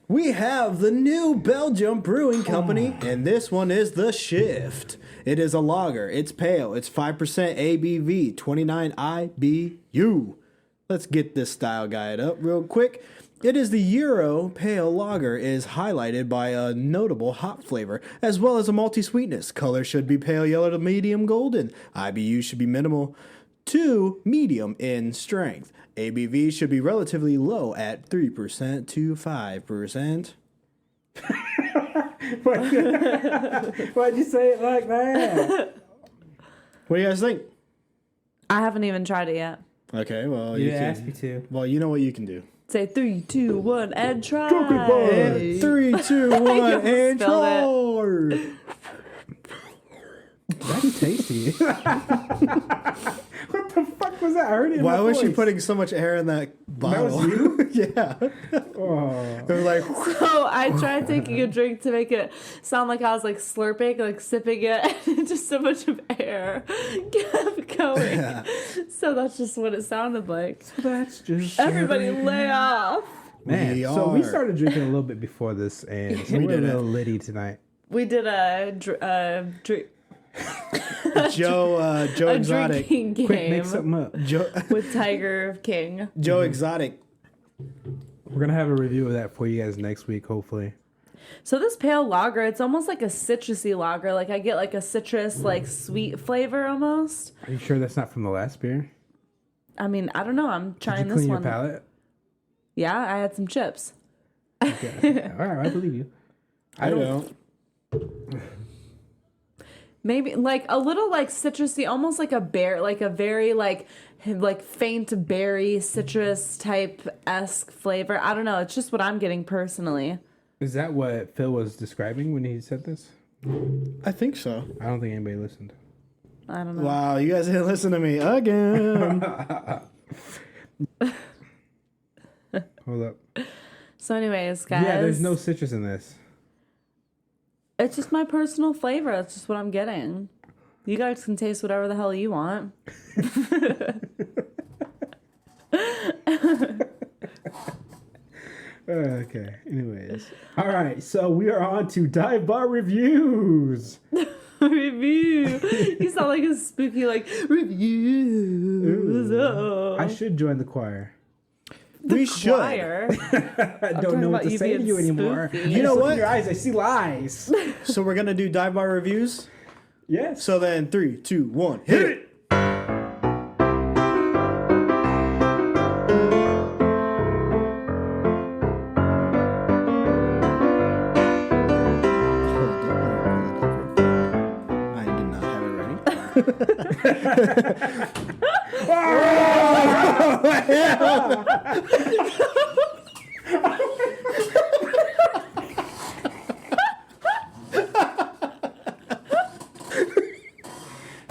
we have the new Belgium Brewing Company, and this one is the Shift. It is a lager. It's pale. It's 5% ABV, 29 IBU. Let's get this style guide up real quick. It is the Euro Pale Lager. Is highlighted by a notable hop flavor, as well as a malty sweetness. Color should be pale yellow to medium golden. IBU should be minimal to medium in strength. ABV should be relatively low at 3% to 5%. Why'd you say it like that? What do you guys think? I haven't even tried it yet. Okay, well, You you asked can. me to. Well, you know what you can do. Say 3, 2, 1, and try. Drunken boy. And 3, 2, 1, and spilled try. That's tasty. What the fuck was that? I heard it in Why my was she voice. putting so much air in that bottle? was you? Yeah. Oh. It was like, So I tried taking a drink to make it sound like I was like slurping, like sipping it, and just so much of air kept going. Yeah. So that's just what it sounded like. That's just Everybody lay off. Man, We so we are. started drinking a little bit before this, and so We we're a did it. little litty tonight. We did a drink. Joe A Exotic. drinking Quick, make game something up. Joe, with Tiger King. Joe Exotic. We're gonna have a review of that for you guys next week, hopefully. So this pale lager, it's almost like a citrusy lager. Like I get like a citrus, like sweet flavor almost. Are you sure that's not from the last beer? I mean, I don't know. I'm Did trying you this clean your one. palate? Yeah, I had some chips. Okay. All right, I believe you. I don't. Maybe like a little like citrusy, almost like a bear, like a very like faint berry citrus type esque flavor. I don't know. It's just what I'm getting personally. Is that what Phil was describing when he said this? I think so. I don't think anybody listened. I don't know. Wow, you guys didn't listen to me again. Hold up. So, anyways, guys. Yeah, there's no citrus in this. It's just my personal flavor. It's just what I'm getting. You guys can taste whatever the hell you want. Okay. Anyways. All right. So we are on to dive bar reviews. Review. You sound like a spooky like reviews. Oh. I should join the choir. We should. Choir. I don't talking know what about to you say to being you anymore. spooky. You know Look what? in your eyes, I see lies. So we're gonna do dive bar reviews. Yes. So then 3, 2, 1, hit it. I did not have it ready.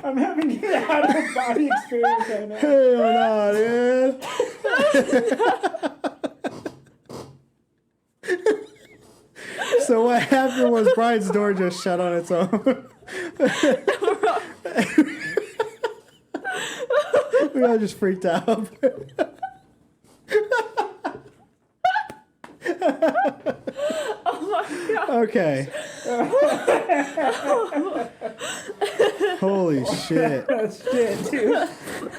I'm having an out-of-body experience right now. Hell no, dude. So what happened was Brian's door just shut on its own. We all just freaked out. Oh my god. Okay. Holy shit. Shit, dude.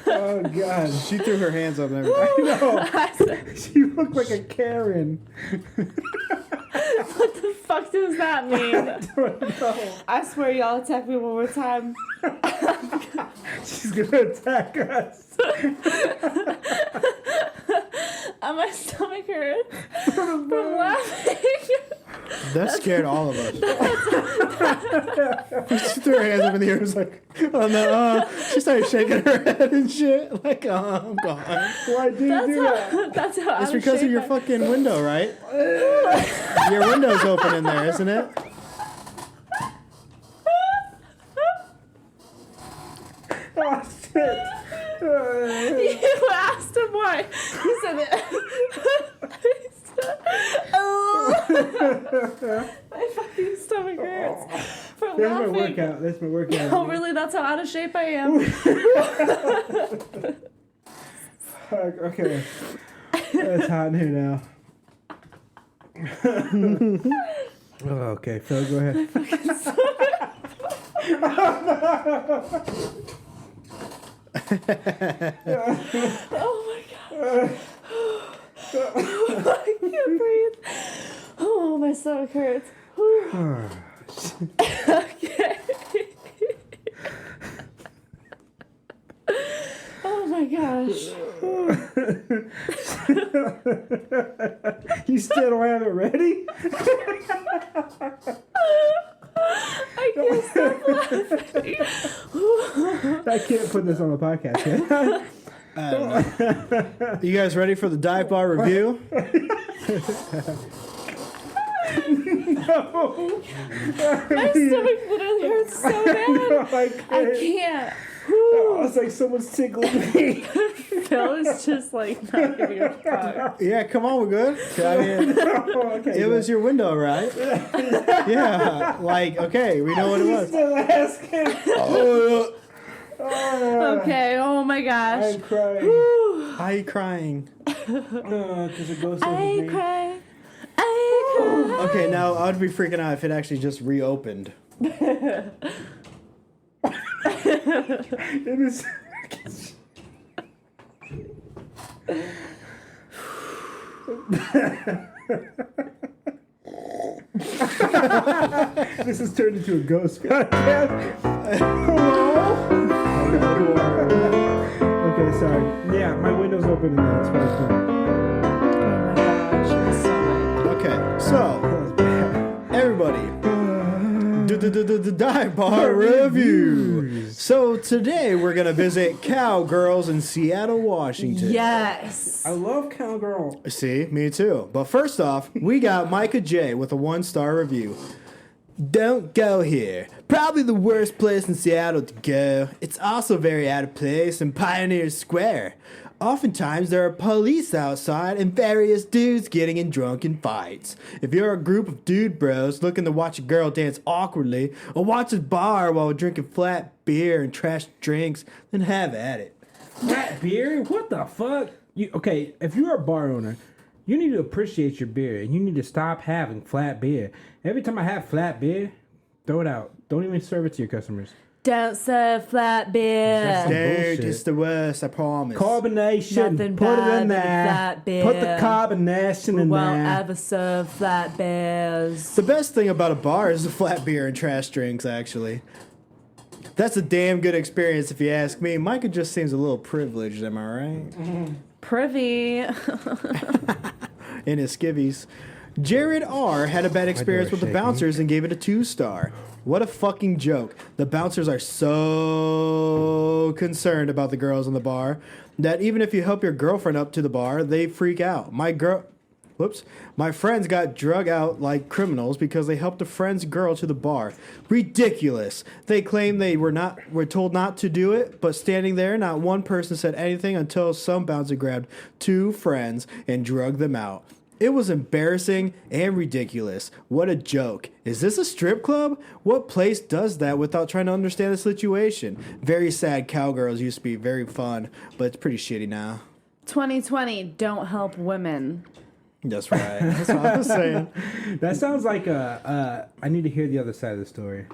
Oh, God. She threw her hands up and everything. No. She looked like a Karen. What the fuck does that mean? I swear y'all attack me one more time. She's gonna attack us. My stomach hurts from laughing. That scared all of us. She threw her hands up in the air and was like, oh no, she started shaking her head and shit. Like, oh, I'm gone. Why do you do that? That's how It's because of your fucking window, right? Your window's open in there, isn't it? Oh, shit. You asked him why. He said it. Oh. My fucking stomach hurts from That's my laughing. workout. That's my workout. Oh, really? That's how out of shape I am. Okay. It's hot in here now. Oh, okay, Phil, go ahead. Oh my god. I can't breathe. Oh, my stomach hurts. Okay. Oh my gosh. You still don't have it ready? I can't stop laughing. I can't put this on the podcast yet. You guys ready for the dive bar review? No. My stomach literally hurts so bad. No, I I can't. can't. Oh, it's like someone's tickling me. Phil is just like not giving a fuck. Yeah, come on, we're good. I mean, Oh, okay, it was your window, right? Yeah, like, okay, we know what it was. Still asking. Oh, Okay, oh my gosh. I'm crying. Why are you crying? Because it goes I me. cry. I cry. Okay, now I would be freaking out if it actually just reopened. It is. This has turned into a ghost podcast. Okay, sorry. Yeah, my window's open and that's why it's doing. Oh my gosh, my stomach. Okay, so, everybody, the dive bar review. So today we're gonna visit Cowgirls in Seattle, Washington. Yes. I love Cowgirl. See, me too. But first off, we got Micah J with a 1-star review. Don't go here. Probably the worst place in Seattle to go. It's also very out of place in Pioneer Square. Oftentimes there are police outside and various dudes getting in drunken fights. If you're a group of dude bros looking to watch a girl dance awkwardly or watch a bar while drinking flat beer and trash drinks, then have at it. Flat beer? What the fuck? Okay, if you're a bar owner, you need to appreciate your beer and you need to stop having flat beer. Every time I have flat beer, throw it out. Don't even serve it to your customers. Don't serve flat beer. That's Dude, bullshit. it's the worst, I promise. Carbonation. Nothing Put it bad in with there. flat beer. Put the carbonation in Won't there. ever serve flat beers. The best thing about a bar is the flat beer and trash drinks, actually. That's a damn good experience if you ask me. Micah just seems a little privileged, am I right? Privy. In his skivvies. Jared R. had a bad experience with the bouncers and gave it a 2-star. What a fucking joke. The bouncers are so concerned about the girls in the bar that even if you help your girlfriend up to the bar, they freak out. My friends got drug out like criminals because they helped a friend's girl to the bar. Ridiculous. They claim they were told not to do it, but standing there, not one person said anything until some bouncer grabbed 2 friends and drugged them out. It was embarrassing and ridiculous. What a joke. Is this a strip club? What place does that without trying to understand the situation? Very sad. Cowgirls used to be very fun, but it's pretty shitty now. 2020, don't help women. That's right. That's what I was saying. That sounds like I need to hear the other side of the story.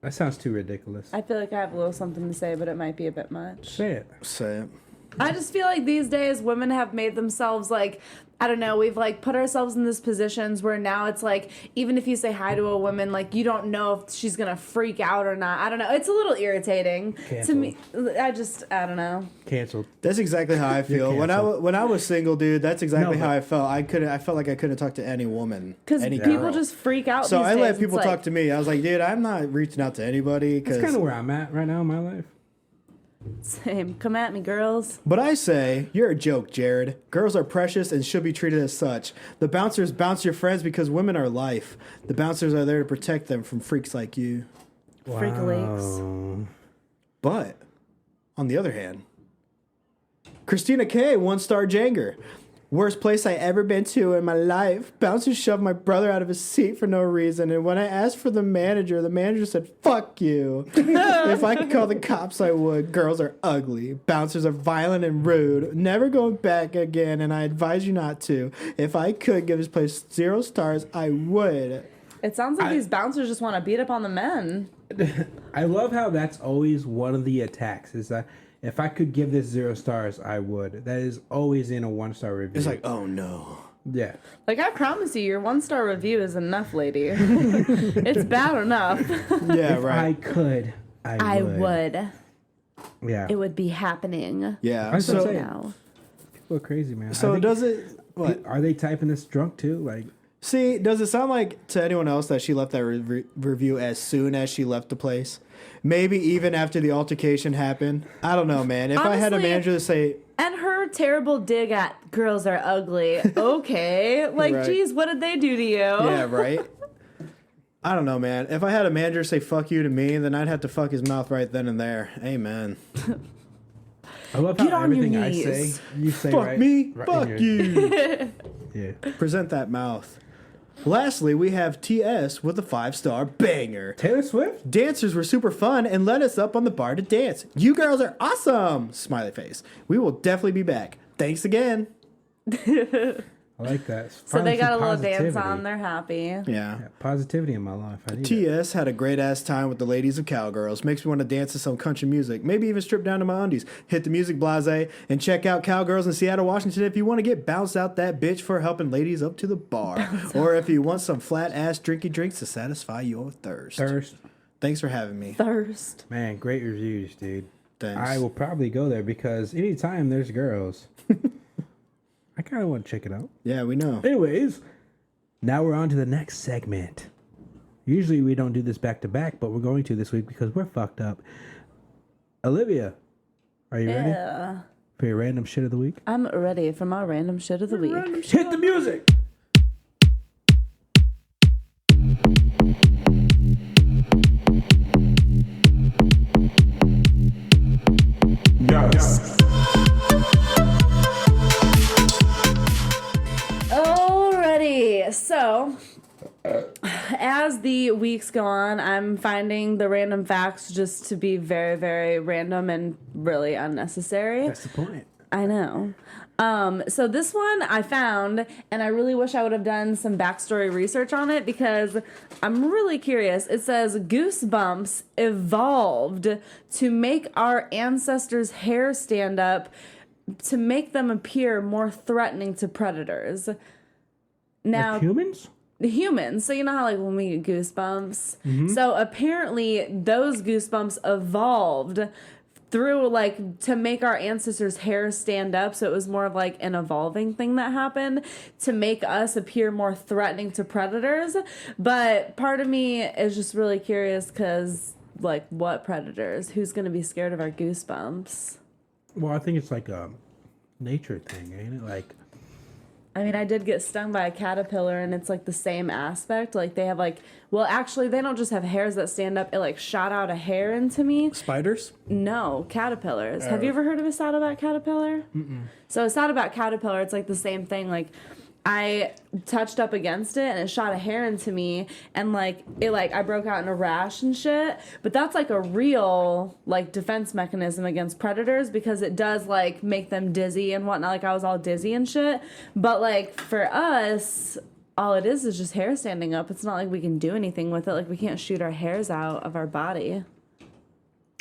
That sounds too ridiculous. I feel like I have a little something to say, but it might be a bit much. Say it. Say it. I just feel like these days women have made themselves like, I don't know, we've like put ourselves in these positions where now it's like, even if you say hi to a woman, like you don't know if she's gonna freak out or not. I don't know. It's a little irritating to me. I don't know. Canceled. That's exactly how I feel. When I was single, dude, that's exactly how I felt. I felt like I couldn't talk to any woman. Because people just freak out. So these I days. let people talk to me. I was like, dude, I'm not reaching out to anybody. That's kind of where I'm at right now in my life. Same. Come at me, girls. But I say, you're a joke, Jared. Girls are precious and should be treated as such. The bouncers bounce your friends because women are life. The bouncers are there to protect them from freaks like you. Wow. Freak leaks. But, on the other hand, Christina K, 1-star Janger. Worst place I ever been to in my life. Bouncers shoved my brother out of his seat for no reason, and when I asked for the manager said, "Fuck you." If I could call the cops, I would. Girls are ugly. Bouncers are violent and rude. Never going back again, and I advise you not to. If I could give this place 0 stars, I would. It sounds like these bouncers just want to beat up on the men. I love how that's always one of the attacks, is that if I could give this 0 stars, I would. That is always in a 1-star review. It's like, oh no. Yeah. Like, I promise you, your 1-star review is enough, lady. It's bad enough. Yeah, if right. I could, I would. Yeah. It would be happening. Yeah. I'm so now. People are crazy, man. So does it... What? Are they typing this drunk, too? Like... See, does it sound like to anyone else that she left that review as soon as she left the place? Maybe even after the altercation happened? I don't know, man. If honestly, I had a manager to say... And her terrible dig at girls are ugly. Okay. Like, right. Geez, what did they do to you? Yeah, right? I don't know, man. If I had a manager say fuck you to me, then I'd have to fuck his mouth right then and there. Amen. I love how everything I say, you say fuck right. Me, right fuck you. Yeah. Present that mouth. Lastly, we have TS with a 5-star banger. Taylor Swift? Dancers were super fun and led us up on the bar to dance. You girls are awesome! Smiley face. We will definitely be back. Thanks again. I like that. So they got a little dance on. They're happy. Yeah. Positivity in my life. I need TS had a great ass time with the ladies of Cowgirls. Makes me want to dance to some country music. Maybe even strip down to my undies. Hit the music blase and check out Cowgirls in Seattle, Washington if you want to get bounced out that bitch for helping ladies up to the bar. Or if you want some flat ass drinky drinks to satisfy your thirst. Thanks for having me. Thirst. Man, great reviews, dude. Thanks. I will probably go there because anytime there's girls, I kind of want to check it out. Yeah, we know. Anyways, now we're on to the next segment. Usually we don't do this back to back, but we're going to this week because we're fucked up. Olivia, are you ready for your random shit of the week? I'm ready for my random shit of the week. Hit the music! Yes. Alrighty, so as the weeks go on, I'm finding the random facts just to be very, very random and really unnecessary. That's the point. I know. So this one I found, and I really wish I would have done some backstory research on it because I'm really curious. It says goosebumps evolved to make our ancestors' hair stand up to make them appear more threatening to predators. Now, like humans? Humans. So you know how like when we get goosebumps? Mm-hmm. So apparently those goosebumps evolved through like to make our ancestors' hair stand up, so it was more of like an evolving thing that happened to make us appear more threatening to predators. But part of me is just really curious because like what predators? Who's gonna be scared of our goosebumps? Well, I think it's like a nature thing, ain't it? Like, I mean, I did get stung by a caterpillar, and it's like the same aspect. Like they have like, well, actually, they don't just have hairs that stand up. It like shot out a hair into me. Spiders? No, caterpillars. Have you ever heard of a saddleback caterpillar? Mm-mm. So a saddleback caterpillar, it's like the same thing. Like I touched up against it and it shot a hair into me, and like it like I broke out in a rash and shit. But that's like a real like defense mechanism against predators because it does like make them dizzy and whatnot. Like I was all dizzy and shit. But like for us, all it is just hair standing up. It's not like we can do anything with it. Like we can't shoot our hairs out of our body.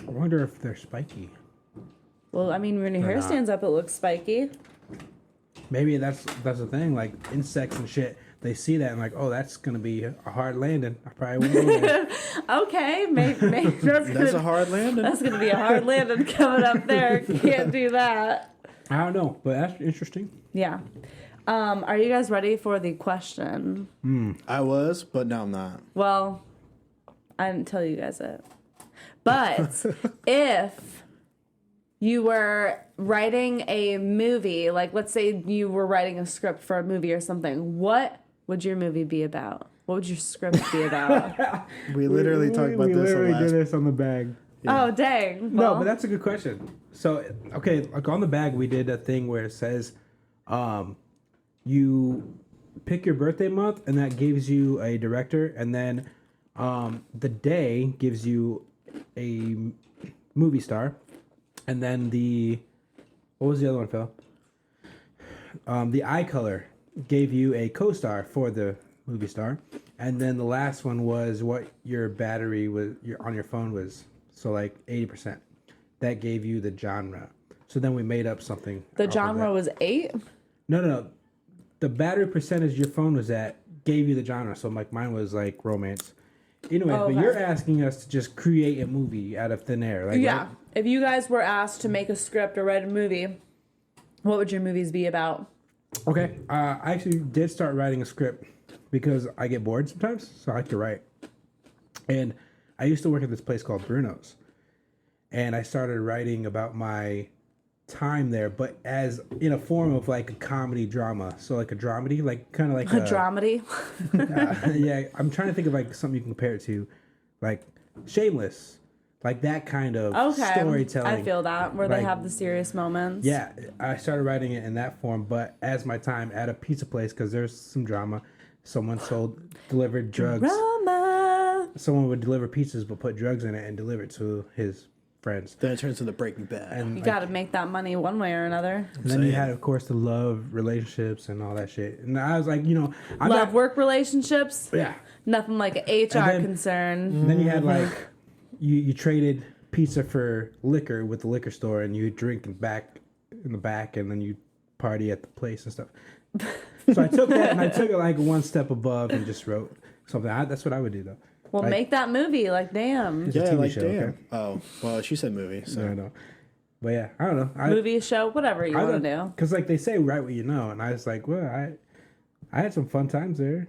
I wonder if they're spiky. Well, I mean, when your hair stands up, it looks spiky. Maybe that's the thing. Like insects and shit, they see that and like, oh, that's gonna be a hard landing. I probably won't go there. Okay, maybe That's a hard landing. That's gonna be a hard landing coming up there. Can't do that. I don't know, but that's interesting. Yeah. Are you guys ready for the question? I was, but now I'm not. Well, I didn't tell you guys it. But if you were writing a movie, like let's say you were writing a script for a movie or something, what would your movie be about? What would your script be about? We literally talked about we this. literally last... did this on the bag. Yeah. Oh, dang. No, Well, but that's a good question. So, okay, like on the bag, we did a thing where it says, you pick your birthday month, and that gives you a director, and then the day gives you a movie star, and then what was the other one, Phil? The eye color gave you a co-star for the movie star, and then the last one was what your battery was on your phone was. So like 80%. That gave you the genre. So then we made up something. the genre was 8? No. The battery percentage your phone was at gave you the genre. So like mine was like romance. Anyways, Okay. but you're asking us to just create a movie out of thin air. Like, Yeah. right? If you guys were asked to make a script or write a movie, what would your movies be about? Okay. I actually did start writing a script because I get bored sometimes. So I like to write. And I used to work at this place called Bruno's. And I started writing about my time there, but as in a form of like a comedy drama. So like a dramedy, like kind of like A dramedy? yeah, I'm trying to think of like something you can compare it to, like Shameless, like that kind of Okay. storytelling. I feel that, where they Like, have the serious moments. Yeah, I started writing it in that form, but as my time at a pizza place, because there's some drama, someone delivered drugs. Drama. Someone would deliver pizzas but put drugs in it and deliver it to his friends. Then it turns into Breaking Bad. And You got to make that money one way or another. And then you had, of course, the love relationships and all that shit. And I was like, I'm Love not, work relationships? yeah. Nothing like an HR then- concern. And then you had like, you traded pizza for liquor with the liquor store, and you drink in the back, and then you party at the place and stuff. So I took that and I took it like one step above and just wrote something. That's what I would do though. Well, Like- make that movie. Like, damn. It's a Yeah, TV like show, damn. okay? Oh, well, she said movie. So So I know. But yeah, I don't know. Movie, show, whatever you want to do. Because like they say, write what you know, and I was like, well, I had some fun times there.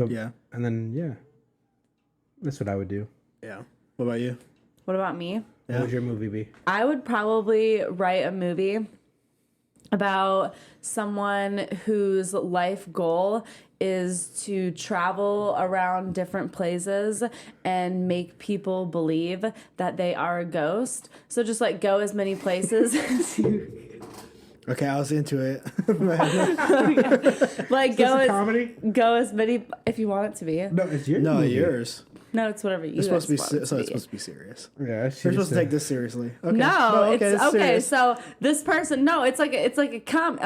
yeah, And then yeah, that's what I would do. yeah. What about you? What about me? What would your movie be? I would probably write a movie about someone whose life goal is to travel around different places and make people believe that they are a ghost. So just like go as many places as you Okay, I was into it. like Is this a comedy? go as many if you want it to be. No, it's your No, movie. yours. No, it's whatever you It's supposed to be. guys want it So to it's be. supposed to be serious. Yeah, We're supposed to take this seriously. Okay. No, it's okay. serious. So this person, no, it's like a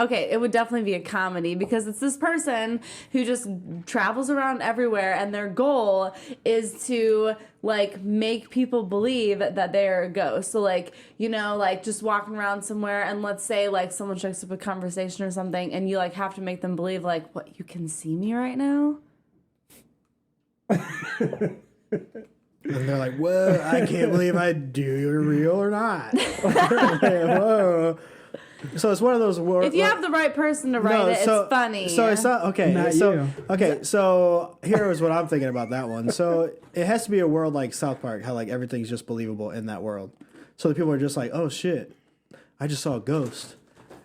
Okay, it would definitely be a comedy because it's this person who just travels around everywhere, and their goal is to like make people believe that they're a ghost. So like like just walking around somewhere, and let's say like someone strikes up a conversation or something, and you like have to make them believe like, what, you can see me right now. And they're like, whoa, I can't believe you're real or not. Whoa. So it's one of those words. If you have the right person to write it's funny. So it's not okay. Not so you. okay. So here is what I'm thinking about that one. So it has to be a world like South Park, how like everything's just believable in that world. So the people are just like, oh shit, I just saw a ghost,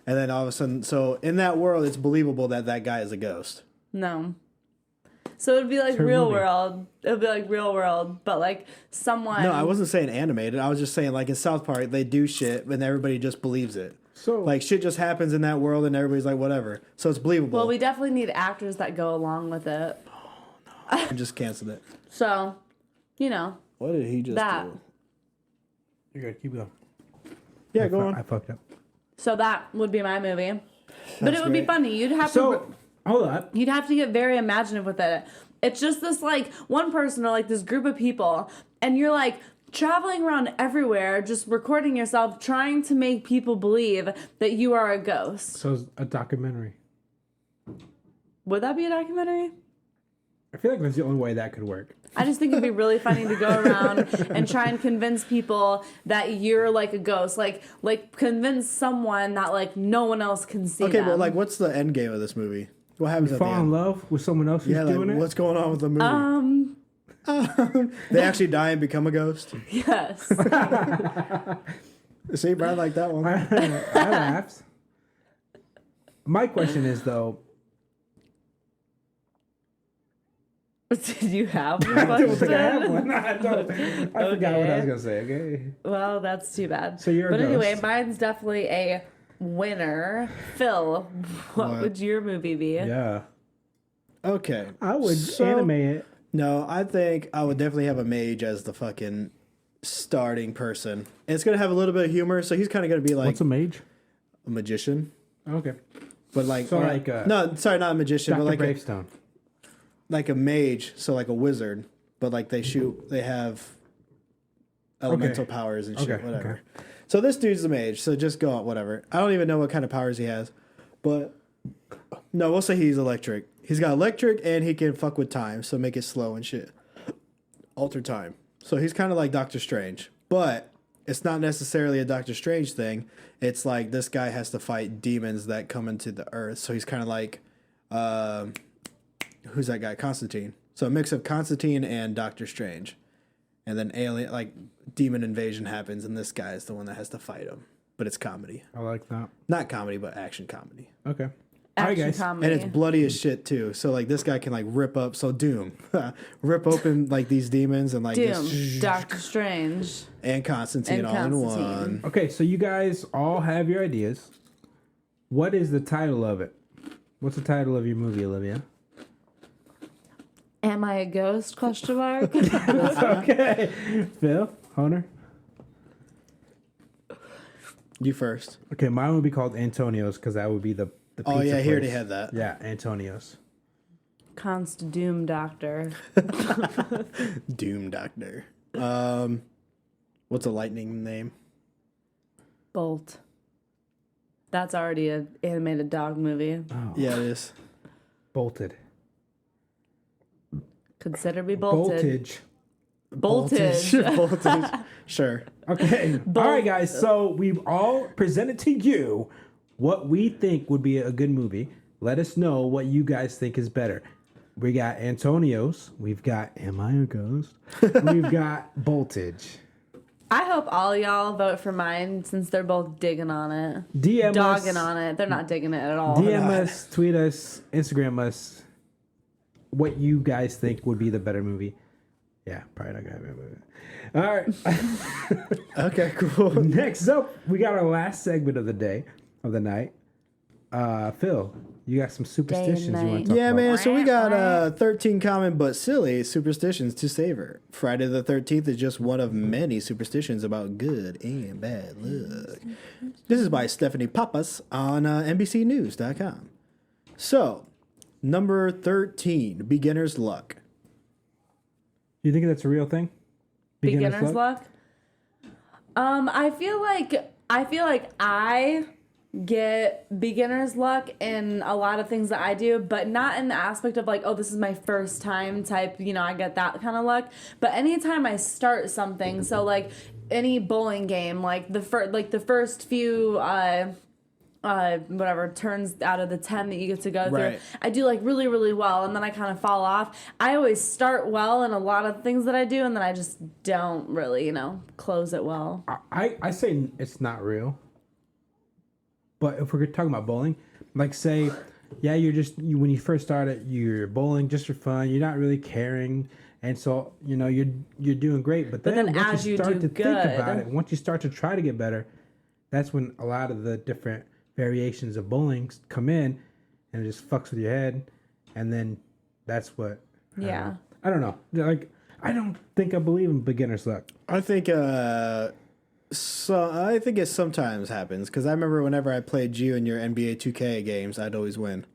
and then all of a sudden, so in that world, it's believable that that guy is a ghost. No. So it'd be like real world. It would be like real world, but like someone. No, I wasn't saying animated. I was just saying like in South Park, they do shit and everybody just believes it. So like shit just happens in that world and everybody's like whatever. So it's believable. Well, we definitely need actors that go along with it. I just canceled it. So, you know. What did he just do? You gotta keep going. Yeah, go on. I fucked up. So that would be my movie. But it would be funny. You'd have to. Hold up. You'd have to get very imaginative with it. It's just this like one person or like this group of people, and you're like traveling around everywhere, just recording yourself, trying to make people believe that you are a ghost. So it's a documentary. Would that be a documentary? I feel like that's the only way that could work. I just think it'd be really funny to go around and try and convince people that you're like a ghost, like convince someone that like no one else can see. Okay, them. but like, what's the end game of this movie? What happens at the Fall in end? love with someone else who's doing it? What's going on with the movie? They actually die and become a ghost. Yes. See, Brad like that one. I laughed. My question is though. Did you have I one? don't think I have one. I forgot what I was gonna say. Okay. Well, that's too bad. So you're a But anyway, ghost. mine's definitely a winner. Phil, what would your movie be? Yeah. Okay. I would animate it. No, I think I would definitely have a mage as the fucking starting person. And it's going to have a little bit of humor, so he's kind of going to be like... What's a mage? A magician. Okay. But like... So like... no, sorry, not a magician, Dr. but like Gravestone. like a mage, so like a wizard. But like they have elemental powers and shit, whatever. Okay. So this dude's the mage, so just go on, whatever. I don't even know what kind of powers he has. But... No, we'll say he's electric. He's got electric and he can fuck with time, so make it slow and shit. Alter time. So he's kind of like Doctor Strange. But it's not necessarily a Doctor Strange thing. It's like this guy has to fight demons that come into the earth. So he's kind of like, who's that guy? Constantine. So a mix of Constantine and Doctor Strange. And then alien, like demon invasion happens and this guy is the one that has to fight him. But it's comedy. I like that. Not comedy, but action comedy. Okay. Action comedy. And it's bloody as shit too. So like this guy can like rip up. So Doom, rip open like these demons and like Doom, just, Doctor Strange, and Constantine all in one. Okay, so you guys all have your ideas. What is the title of it? What's the title of your movie, Olivia? Am I a ghost? Question mark. Okay, Phil, Hunter. You first. Okay, mine would be called Antonio's because that would be the pizza Oh yeah, he already place. had that. Yeah, Antonio's. Const Doom Doctor. Doom Doctor. What's a lightning name? Bolt. That's already an animated dog movie. Oh, Yeah, it is. Bolted. Consider me bolted. Voltage. Voltage. Voltage. Sure. Okay. All right, guys. So we've all presented to you what we think would be a good movie. Let us know what you guys think is better. We got Antonio's. We've got Am I a Ghost? We've got Voltage. I hope all y'all vote for mine since they're both digging on it. DM Dogging us. on it. They're not digging it at all. DM us, tweet us, Instagram us what you guys think would be the better movie. Yeah, probably not gonna have a movie. All right. Okay, cool. Next up, we got our last segment of the day, of the night. Phil, you got some superstitions you want to talk Yeah, about? man. So we got 13 common but silly superstitions to savor. Friday the 13th is just one of many superstitions about good and bad luck. This is by Stephanie Pappas on NBCnews.com. So, number 13, beginner's luck. You think that's a real thing? Beginner's luck? I feel like I get beginner's luck in a lot of things that I do, but not in the aspect of like, oh, this is my first time type, I get that kind of luck. But anytime I start something, so like any bowling game, like the first few whatever turns out of the 10 that you get to go through, I do like really, really well, and then I kind of fall off. I always start well in a lot of things that I do, and then I just don't really, close it well. I say it's not real. But if we're talking about bowling, like say, yeah, when you first started, you're bowling just for fun. You're not really caring, and so you're doing great. But then once as you start to good, think about it, once you start to try to get better, that's when a lot of the different variations of bowling come in, and it just fucks with your head, and then that's what. I don't know. Like I don't think I believe in beginner's luck. I think. So I think it sometimes happens because I remember whenever I played you in your NBA 2K games, I'd always win.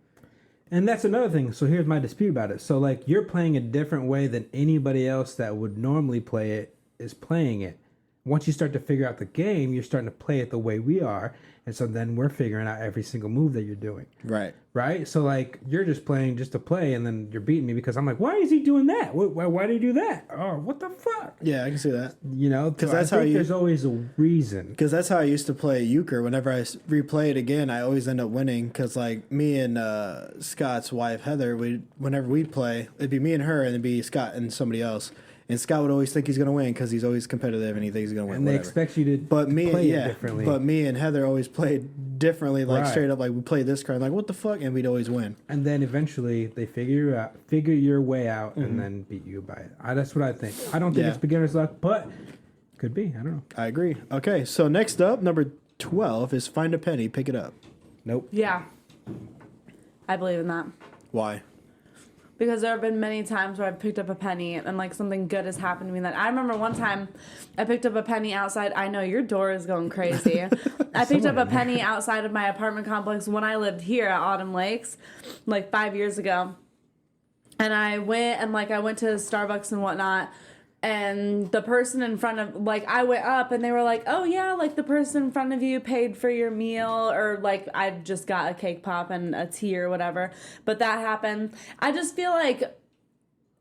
And that's another thing. So here's my dispute about it. So like you're playing a different way than anybody else that would normally play it is playing it. Once you start to figure out the game, you're starting to play it the way we are. And so then we're figuring out every single move that you're doing. Right? So like you're just playing just to play, and then you're beating me because I'm like, why is he doing that? Why do you do that? Oh, what the fuck? Yeah, I can see that. Because that's how there's always a reason. Because that's how I used to play euchre. Whenever I replay it again, I always end up winning. Because like me and Scott's wife Heather, whenever we'd play, it'd be me and her, and it'd be Scott and somebody else. And Scott would always think he's going to win because he's always competitive and he thinks he's going to win. And they expect you to play it differently. But me and Heather always played differently, like straight up, like we played this card, like what the fuck, and we'd always win. And then eventually they figure your way out, and then beat you by it. That's what I think. I don't think it's beginner's luck, but could be. I don't know. I agree. Okay, so next up, number 12 is find a penny, pick it up. Nope. Yeah. I believe in that. Why? Because there have been many times where I've picked up a penny and like something good has happened to me. That I remember one time I picked up a penny outside. I know your door is going crazy. I picked up a penny outside of my apartment complex when I lived here at Autumn Lakes, like 5 years ago. And I went to Starbucks and whatnot. And the person in front of, like, I went up and they were like, oh yeah, like the person in front of you paid for your meal, or like I just got a cake pop and a tea or whatever. But that happened. I just feel like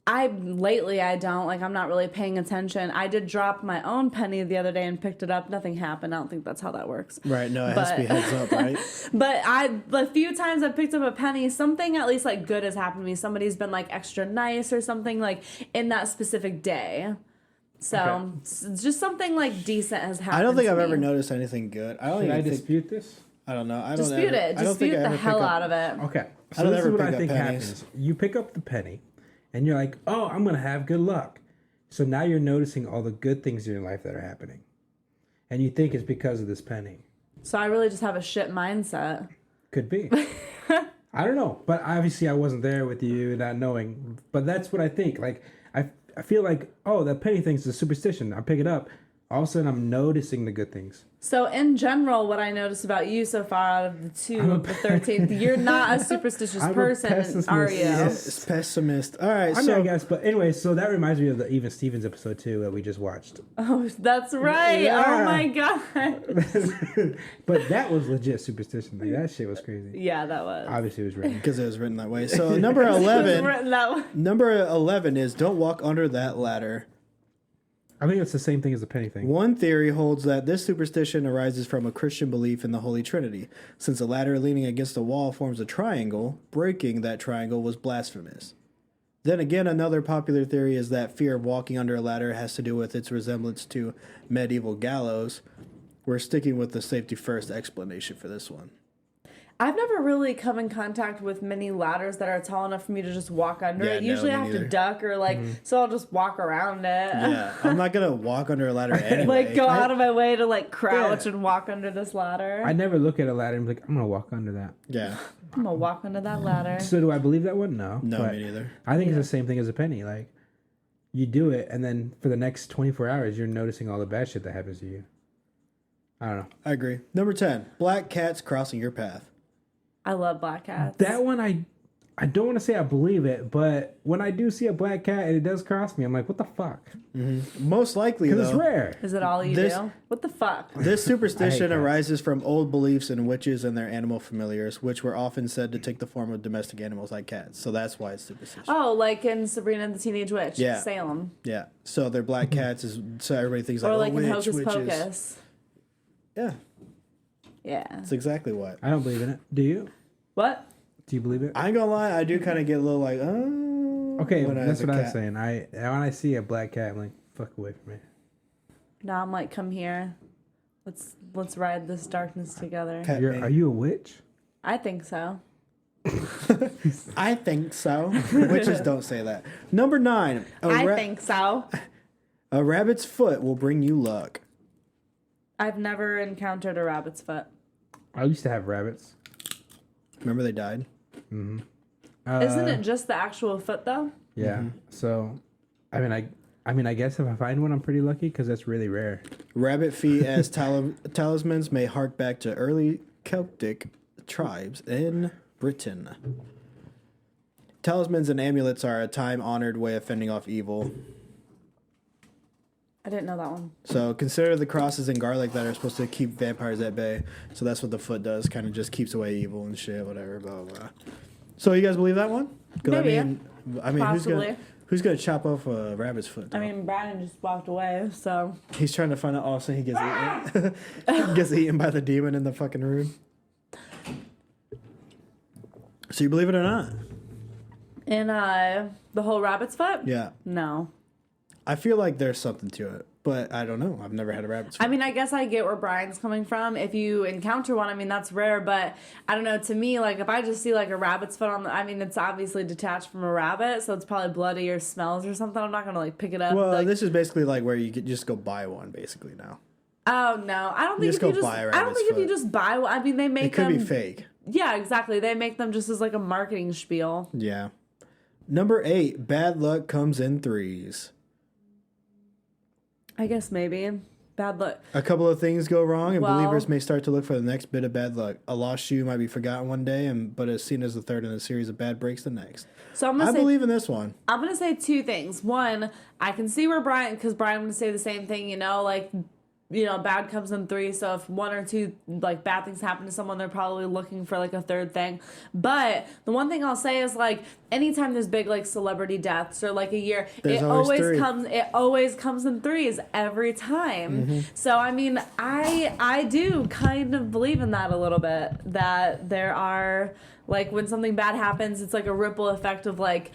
I'm not really paying attention. I did drop my own penny the other day and picked it up. Nothing happened. I don't think that's how that works. Right. No, it has to be heads up, right? But a few times I've picked up a penny, something at least like good has happened to me. Somebody's been like extra nice or something like in that specific day. So it's just something like decent has happened. I don't think I've ever noticed anything good. Can I dispute this? I don't know. Dispute the hell out of it. Okay. So this is what I think happens. You pick up the penny. And you're like, oh, I'm going to have good luck. So now you're noticing all the good things in your life that are happening. And you think it's because of this penny. So I really just have a shit mindset. Could be. I don't know. But obviously I wasn't there with you, not knowing. But that's what I think. Like, I feel like, oh, that penny thing's a superstition. I pick it up. All of a sudden I'm noticing the good things. So in general, what I noticed about you so far out of the 13th, you're not a superstitious person, are you? Yes, pessimist. All right, I guess. But anyway, so that reminds me of the Even Stevens episode too that we just watched. Oh, that's right. Yeah. Oh my god. But that was legit superstition. Like, that shit was crazy. Yeah, that was. Obviously, it was written because it was written that way. So number 11. Number 11 is don't walk under that ladder. I think it's the same thing as the penny thing. One theory holds that this superstition arises from a Christian belief in the Holy Trinity. Since a ladder leaning against a wall forms a triangle, breaking that triangle was blasphemous. Then again, another popular theory is that fear of walking under a ladder has to do with its resemblance to medieval gallows. We're sticking with the safety first explanation for this one. I've never really come in contact with many ladders that are tall enough for me to just walk under it. Usually I have to duck or so I'll just walk around it. Yeah, I'm not going to walk under a ladder anyway. Like go out of my way to like crouch and walk under this ladder. I never look at a ladder and be like, I'm going to walk under that. Yeah. I'm going to walk under that ladder. So do I believe that one? No. No, me neither. I think it's the same thing as a penny. Like you do it and then for the next 24 hours, you're noticing all the bad shit that happens to you. I don't know. I agree. Number 10, black cats crossing your path. I love black cats. That one I don't want to say I believe it, but when I do see a black cat and it does cross me, I'm like, what the fuck? Most likely, though. Because it's rare. Is it all you do? What the fuck? This superstition cats. arises from old beliefs in witches and their animal familiars, which were often said to take the form of domestic animals like cats. So that's why it's superstition. Oh, like in Sabrina the Teenage Witch, Yeah. Salem. Yeah. So they're black cats, so everybody thinks Or like in witch, Hocus witches. Pocus. Yeah, Yeah. that's exactly what. I don't believe in it. Do you? What? Do you believe it? I ain't gonna lie, I do kind of get a little like, Okay, when I that's have what a I'm cat. saying. When I see a black cat, I'm like, fuck away from me. Now I'm like, come here. Let's ride this darkness together. Pet me. Are you a witch? I think so. I think so. Witches don't say that. Number 9. I think so. A rabbit's foot will bring you luck. I've never encountered a rabbit's foot. I used to have rabbits. Remember they died? Isn't it just the actual foot though? Yeah. So, I mean, I guess if I find one, I'm pretty lucky because that's really rare. Rabbit feet as talismans may hark back to early Celtic tribes in Britain. Talismans and amulets are a time-honored way of fending off evil. I didn't know that one. So consider the crosses and garlic that are supposed to keep vampires at bay. So that's what the foot does, kind of just keeps away evil and shit, whatever, blah, blah, blah. So you guys believe that one? 'Cause Maybe. I mean, Possibly. who's gonna chop off a rabbit's foot? Though? I mean, Brian just walked away, so. He's trying to find out. Also, he gets eaten. He gets eaten by the demon in the fucking room. So you believe it or not? In the whole rabbit's foot? Yeah. No. I feel like there's something to it, but I don't know. I've never had a rabbit's foot. I mean, I guess I get where Brian's coming from. If you encounter one, I mean, that's rare, but I don't know. To me, like, if I just see, like, a rabbit's foot I mean, it's obviously detached from a rabbit, so it's probably bloody or smells or something. I'm not going to, like, pick it up. Well, like, this is basically like where you could just go buy one, basically, now. oh, no. I don't think just if you go just, buy a I don't rabbit's think if you foot. just buy one, I mean, they make It could them. be fake. Yeah, exactly. They make them just as, like, a marketing spiel. Yeah. Number 8, bad luck comes in threes. I guess maybe. Bad luck. A couple of things go wrong, and Well- believers may start to look for the next bit of bad luck. A lost shoe might be forgotten one day, but is seen as the third in a series of bad breaks the next. So I'm I going to say. believe in this one. I'm going to say two things. One, I can see where because Brian would say the same thing, like, bad comes in three. So if one or two, like, bad things happen to someone, they're probably looking for, like, a third thing. But the one thing I'll say is, like, anytime there's big, like, celebrity deaths or, like, a year, There's always three. it always comes in threes every time. Mm-hmm. So, I mean, I do kind of believe in that a little bit, that there are, like, when something bad happens, it's like a ripple effect of, like,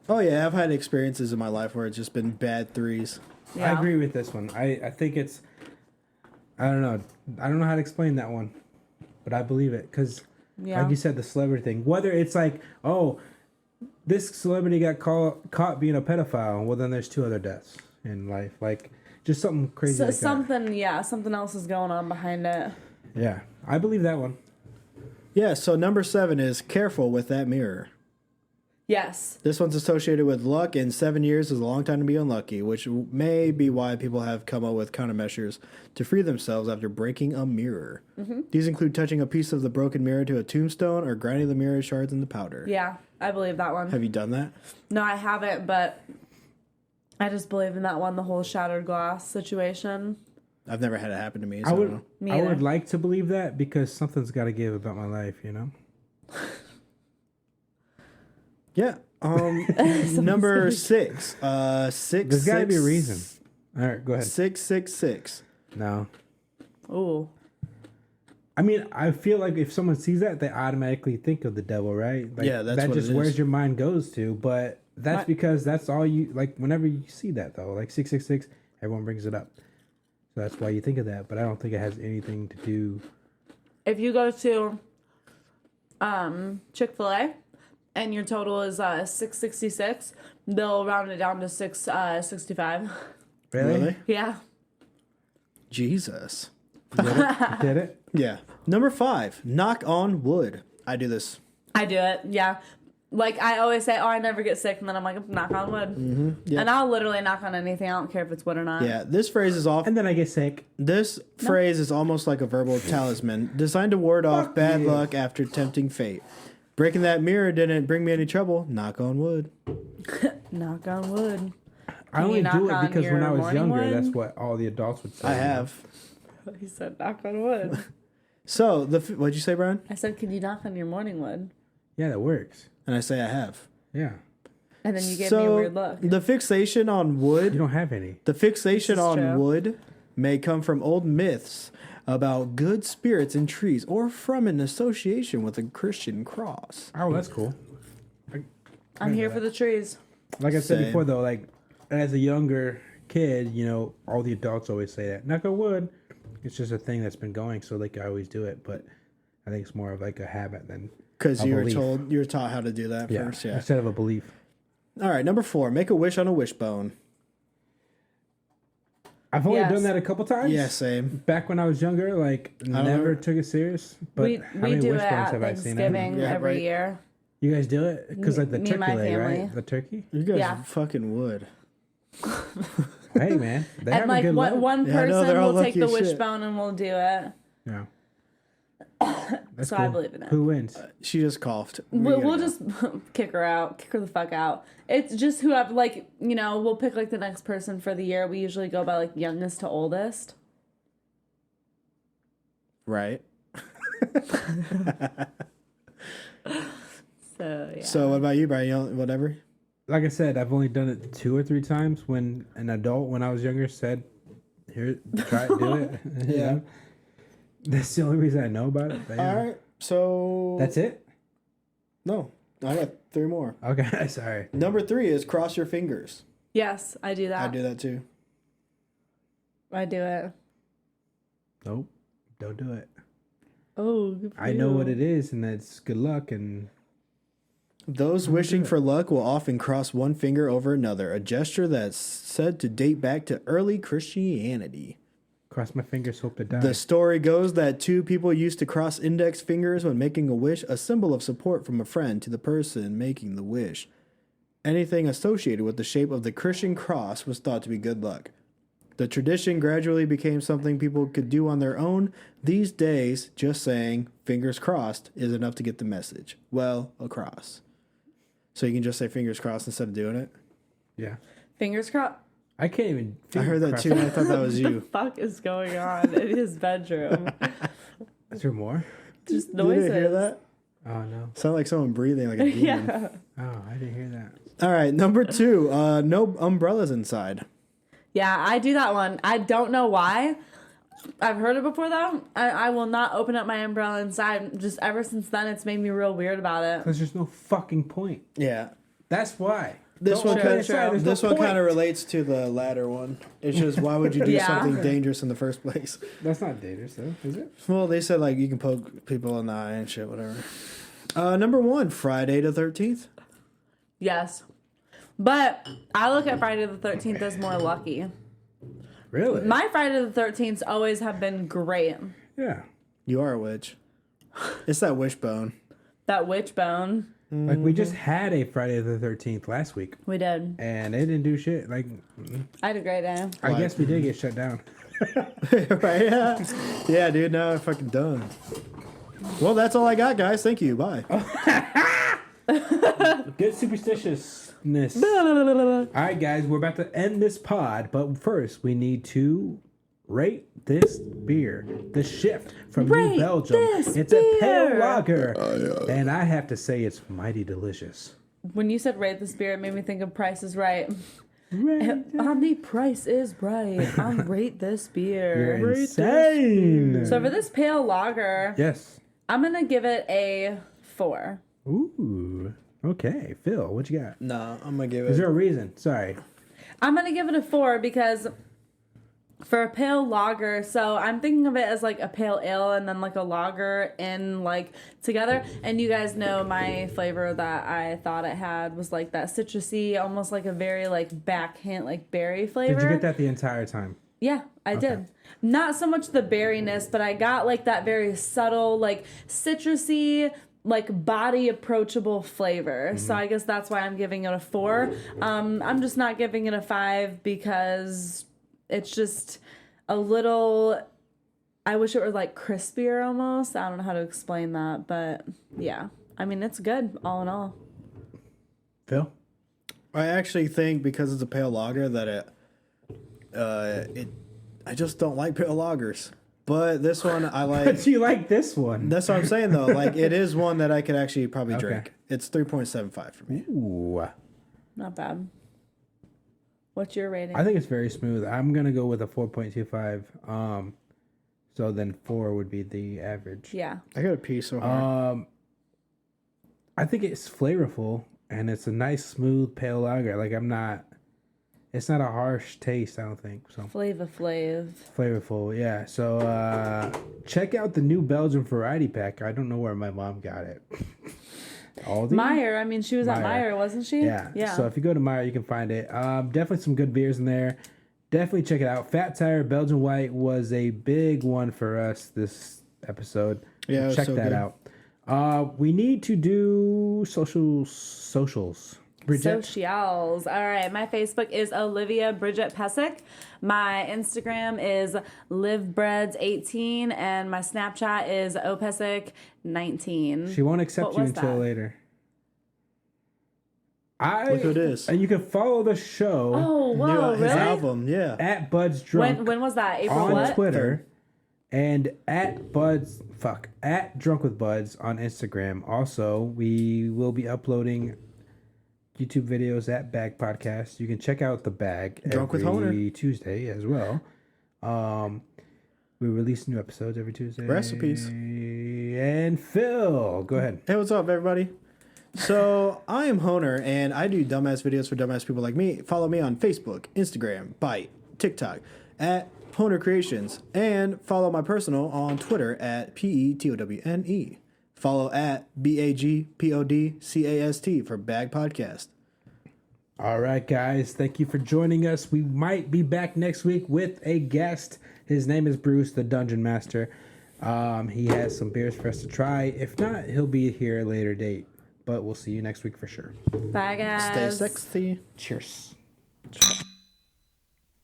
Oh, yeah, I've had experiences in my life where it's just been bad threes. I agree with this one. I think it's. I don't know. I don't know how to explain that one, but I believe it because, like you said, the celebrity thing. Whether it's like, oh, this celebrity got caught being a pedophile, well, then there's 2 other deaths in life. Like, just something crazy. So like something else is going on behind it. that. Yeah, I believe that one. Yeah, so number 7 is careful with that mirror. Yes. This one's associated with luck, and 7 years is a long time to be unlucky, which may be why people have come up with countermeasures to free themselves after breaking a mirror. Mm-hmm. These include touching a piece of the broken mirror to a tombstone or grinding the mirror shards into powder. Yeah, I believe that one. Have you done that? No, I haven't, but I just believe in that one, the whole shattered glass situation. I've never had it happen to me, so I I don't know. Me I either. would like to believe that because something's got to give about my life, Yeah. Number 6. 6. There's got to be a reason. All right, go ahead. 666. No. Ooh. I mean, I feel like if someone sees that, they automatically think of the devil, right? Like, Yeah, that's that what just it is. where's your mind goes to. But that's because that's all you like. Whenever you see that, though, like 666, everyone brings it up. So that's why you think of that. But I don't think it has anything to do. If you go to Chick-fil-A and your total is 666, they'll round it down to 665. Really? Yeah. Jesus. Did it? Yeah. Number 5. Knock on wood. I do this. I do it. Yeah. Like, I always say, oh, I never get sick, and then I'm like, knock on wood. Mm-hmm. Yeah. And I'll literally knock on anything. I don't care if it's wood or not. Yeah, this phrase is off. And then I get sick. This phrase is almost like a verbal talisman designed to ward off bad luck after tempting fate. Breaking that mirror didn't bring me any trouble. Knock on wood. Knock on wood. I only do it because when I was younger, that's what all the adults would say. I have. He said, knock on wood. So, what'd you say, Brian? I said, can you knock on your morning wood? Yeah, that works. And I say I have. Yeah. And then you gave me a weird look. The fixation on wood... You don't have any. The fixation on true. wood may come from old myths about good spirits in trees or from an association with a Christian cross. Oh, that's cool. I'm here for the trees. Like I said Same. before, though, like as a younger kid, you know, all the adults always say that. Knock on wood. It's just a thing that's been going, so like I always do it. But I think it's more of like a habit than Because a you belief. were taught how to do that first. Yeah. Instead of a belief. All right, number 4. Make a wish on a wishbone. I've only done that a couple times. Yeah, same. Back when I was younger, like never took it serious. But We how many do it wishbones at have I seen? Thanksgiving Yeah, every right. year. You guys do it because like the Me and turkey my leg, family. right? The turkey. You guys Yeah. fucking would. Hey man, they have And a like good luck. one Yeah, I know, they're all person will take lucky the as shit. wishbone and we'll do it. Yeah. That's So I believe in it. Who wins? She just coughed. We'll just kick her out, kick her the fuck out. It's just whoever, like, you know, we'll pick like the next person for the year. We usually go by like youngest to oldest. Right. So yeah. So what about you, Brian? You don't- whatever? Like I said, I've only done it 2 or 3 times when an adult, when I was younger, said, "Here, try it, do it." You Yeah. know? That's the only reason I know about it. But, yeah. All right. So... That's it? No. I got 3 more. Okay, sorry. Number 3 is cross your fingers. Yes, I do that. I do that too. I do it. Nope, don't do it. Oh, good for I know you. what it is, and that's good luck. And Those wishing for luck will often cross one finger over another, a gesture that's said to date back to early Christianity. cross my fingers, hope to die. The story goes that 2 people used to cross index fingers when making a wish, a symbol of support from a friend to the person making the wish. Anything associated with the shape of the Christian cross was thought to be good luck. The tradition gradually became something people could do on their own. These days, just saying fingers crossed is enough to get the message well across. So you can just say fingers crossed instead of doing it? Yeah, Fingers crossed. I can't even. I heard that too, and I thought that was What you. the fuck is going on in his bedroom? Is there more? Just You noises. didn't hear that? Oh no. Sounded like someone breathing like a demon. Yeah. Oh, I didn't hear that. All right, number 2, no umbrellas inside. Yeah, I do that one. I don't know why. I've heard it before though. I will not open up my umbrella inside. Just ever since then, it's made me real weird about it. Because there's no fucking point. Yeah. That's why. This Don't one open kind it inside, there's no this one kind of point. relates to the latter one. It's just why would you do Yeah. something dangerous in the first place? That's not dangerous, though, is it? Well, they said like you can poke people in the eye and shit, whatever. Number 1, Friday the 13th. Yes. But I look at Friday the 13th as more lucky. Really? My Friday the 13th always have been great. Yeah. You are a witch. It's that wishbone. That witchbone. Like we just had a Friday the 13th last week, We did. and it didn't do shit. Like, I had a great day. I Why? guess we did get shut down. Right? Yeah. Yeah, dude. Now I'm fucking done. Well, that's all I got, guys. Thank you. Bye. Good superstitiousness. All right, guys, we're about to end this pod, but first we need to rate this beer. The Shift from Rate New Belgium. this It's a pale beer. lager, and I have to say it's mighty delicious. When you said rate the spirit, it made me think of Price is Right. On the Price is Right. On Rate This Beer. You're insane. So for this pale lager, Yes. I'm going to give it a 4. Ooh. Okay, Phil, what you got? No, I'm gonna give Is it. there a reason? Sorry. I'm going to give it a 4 because for a pale lager, so I'm thinking of it as like a pale ale and then like a lager in like together. And you guys know my flavor that I thought it had was like that citrusy, almost like a very like backhand, like berry flavor. Did you get that the entire time? Yeah, I did. Not so much the berryness, but I got like that very subtle, like citrusy, like body approachable flavor. So I guess that's why I'm giving it a 4. I'm just not giving it a 5 because it's just a little, I wish it were like crispier almost. I don't know how to explain that, but yeah. I mean, it's good all in all. Phil? I actually think because it's a pale lager that I just don't like pale lagers. But this one I like. But you like this one. That's what I'm saying though. Like it is one that I could actually probably drink. It's 3.75 for me. Ooh. Not bad. What's your rating? I think it's very smooth. I'm going to go with a 4.25. So then 4 would be the average. Yeah. I got a piece so hard. I think it's flavorful and it's a nice smooth pale lager. Like it's not a harsh taste, I don't think. So flavorful, yeah. So check out the new Belgian variety pack. I don't know where my mom got it. Aldi? Meyer. I mean, she was at Meyer, wasn't she? Yeah. So if you go to Meyer, you can find it. Definitely some good beers in there. Definitely check it out. Fat Tire Belgian White was a big one for us this episode. Yeah, check that out. We need to do socials. Bridget? Socials. All right. My Facebook is Olivia Bridget Pesic. My Instagram is livebreads18, and my Snapchat is opesic19. She won't accept you until later. Look who it is. And you can follow the show. Oh, wow. His really? album, yeah. At Buds Drunk. When was that? April on what? Twitter. And at Drunk with Buds on Instagram. Also, we will be uploading YouTube videos at Bag Podcast. You can check out the Bag Drunk with Honer Tuesday as well. We release new episodes every Tuesday. Recipes. And Phil, go ahead. Hey, what's up, everybody? So I am Honer, and I do dumbass videos for dumbass people like me. Follow me on Facebook, Instagram, Byte, TikTok at Honer Creations, and follow my personal on Twitter at PETOWNE. Follow at BAGPODCAST for Bag Podcast. All right, guys. Thank you for joining us. We might be back next week with a guest. His name is Bruce, the Dungeon Master. He has some beers for us to try. If not, he'll be here at a later date. But we'll see you next week for sure. Bye, guys. Stay sexy. Cheers.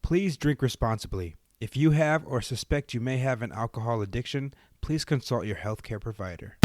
Please drink responsibly. If you have or suspect you may have an alcohol addiction, please consult your healthcare provider.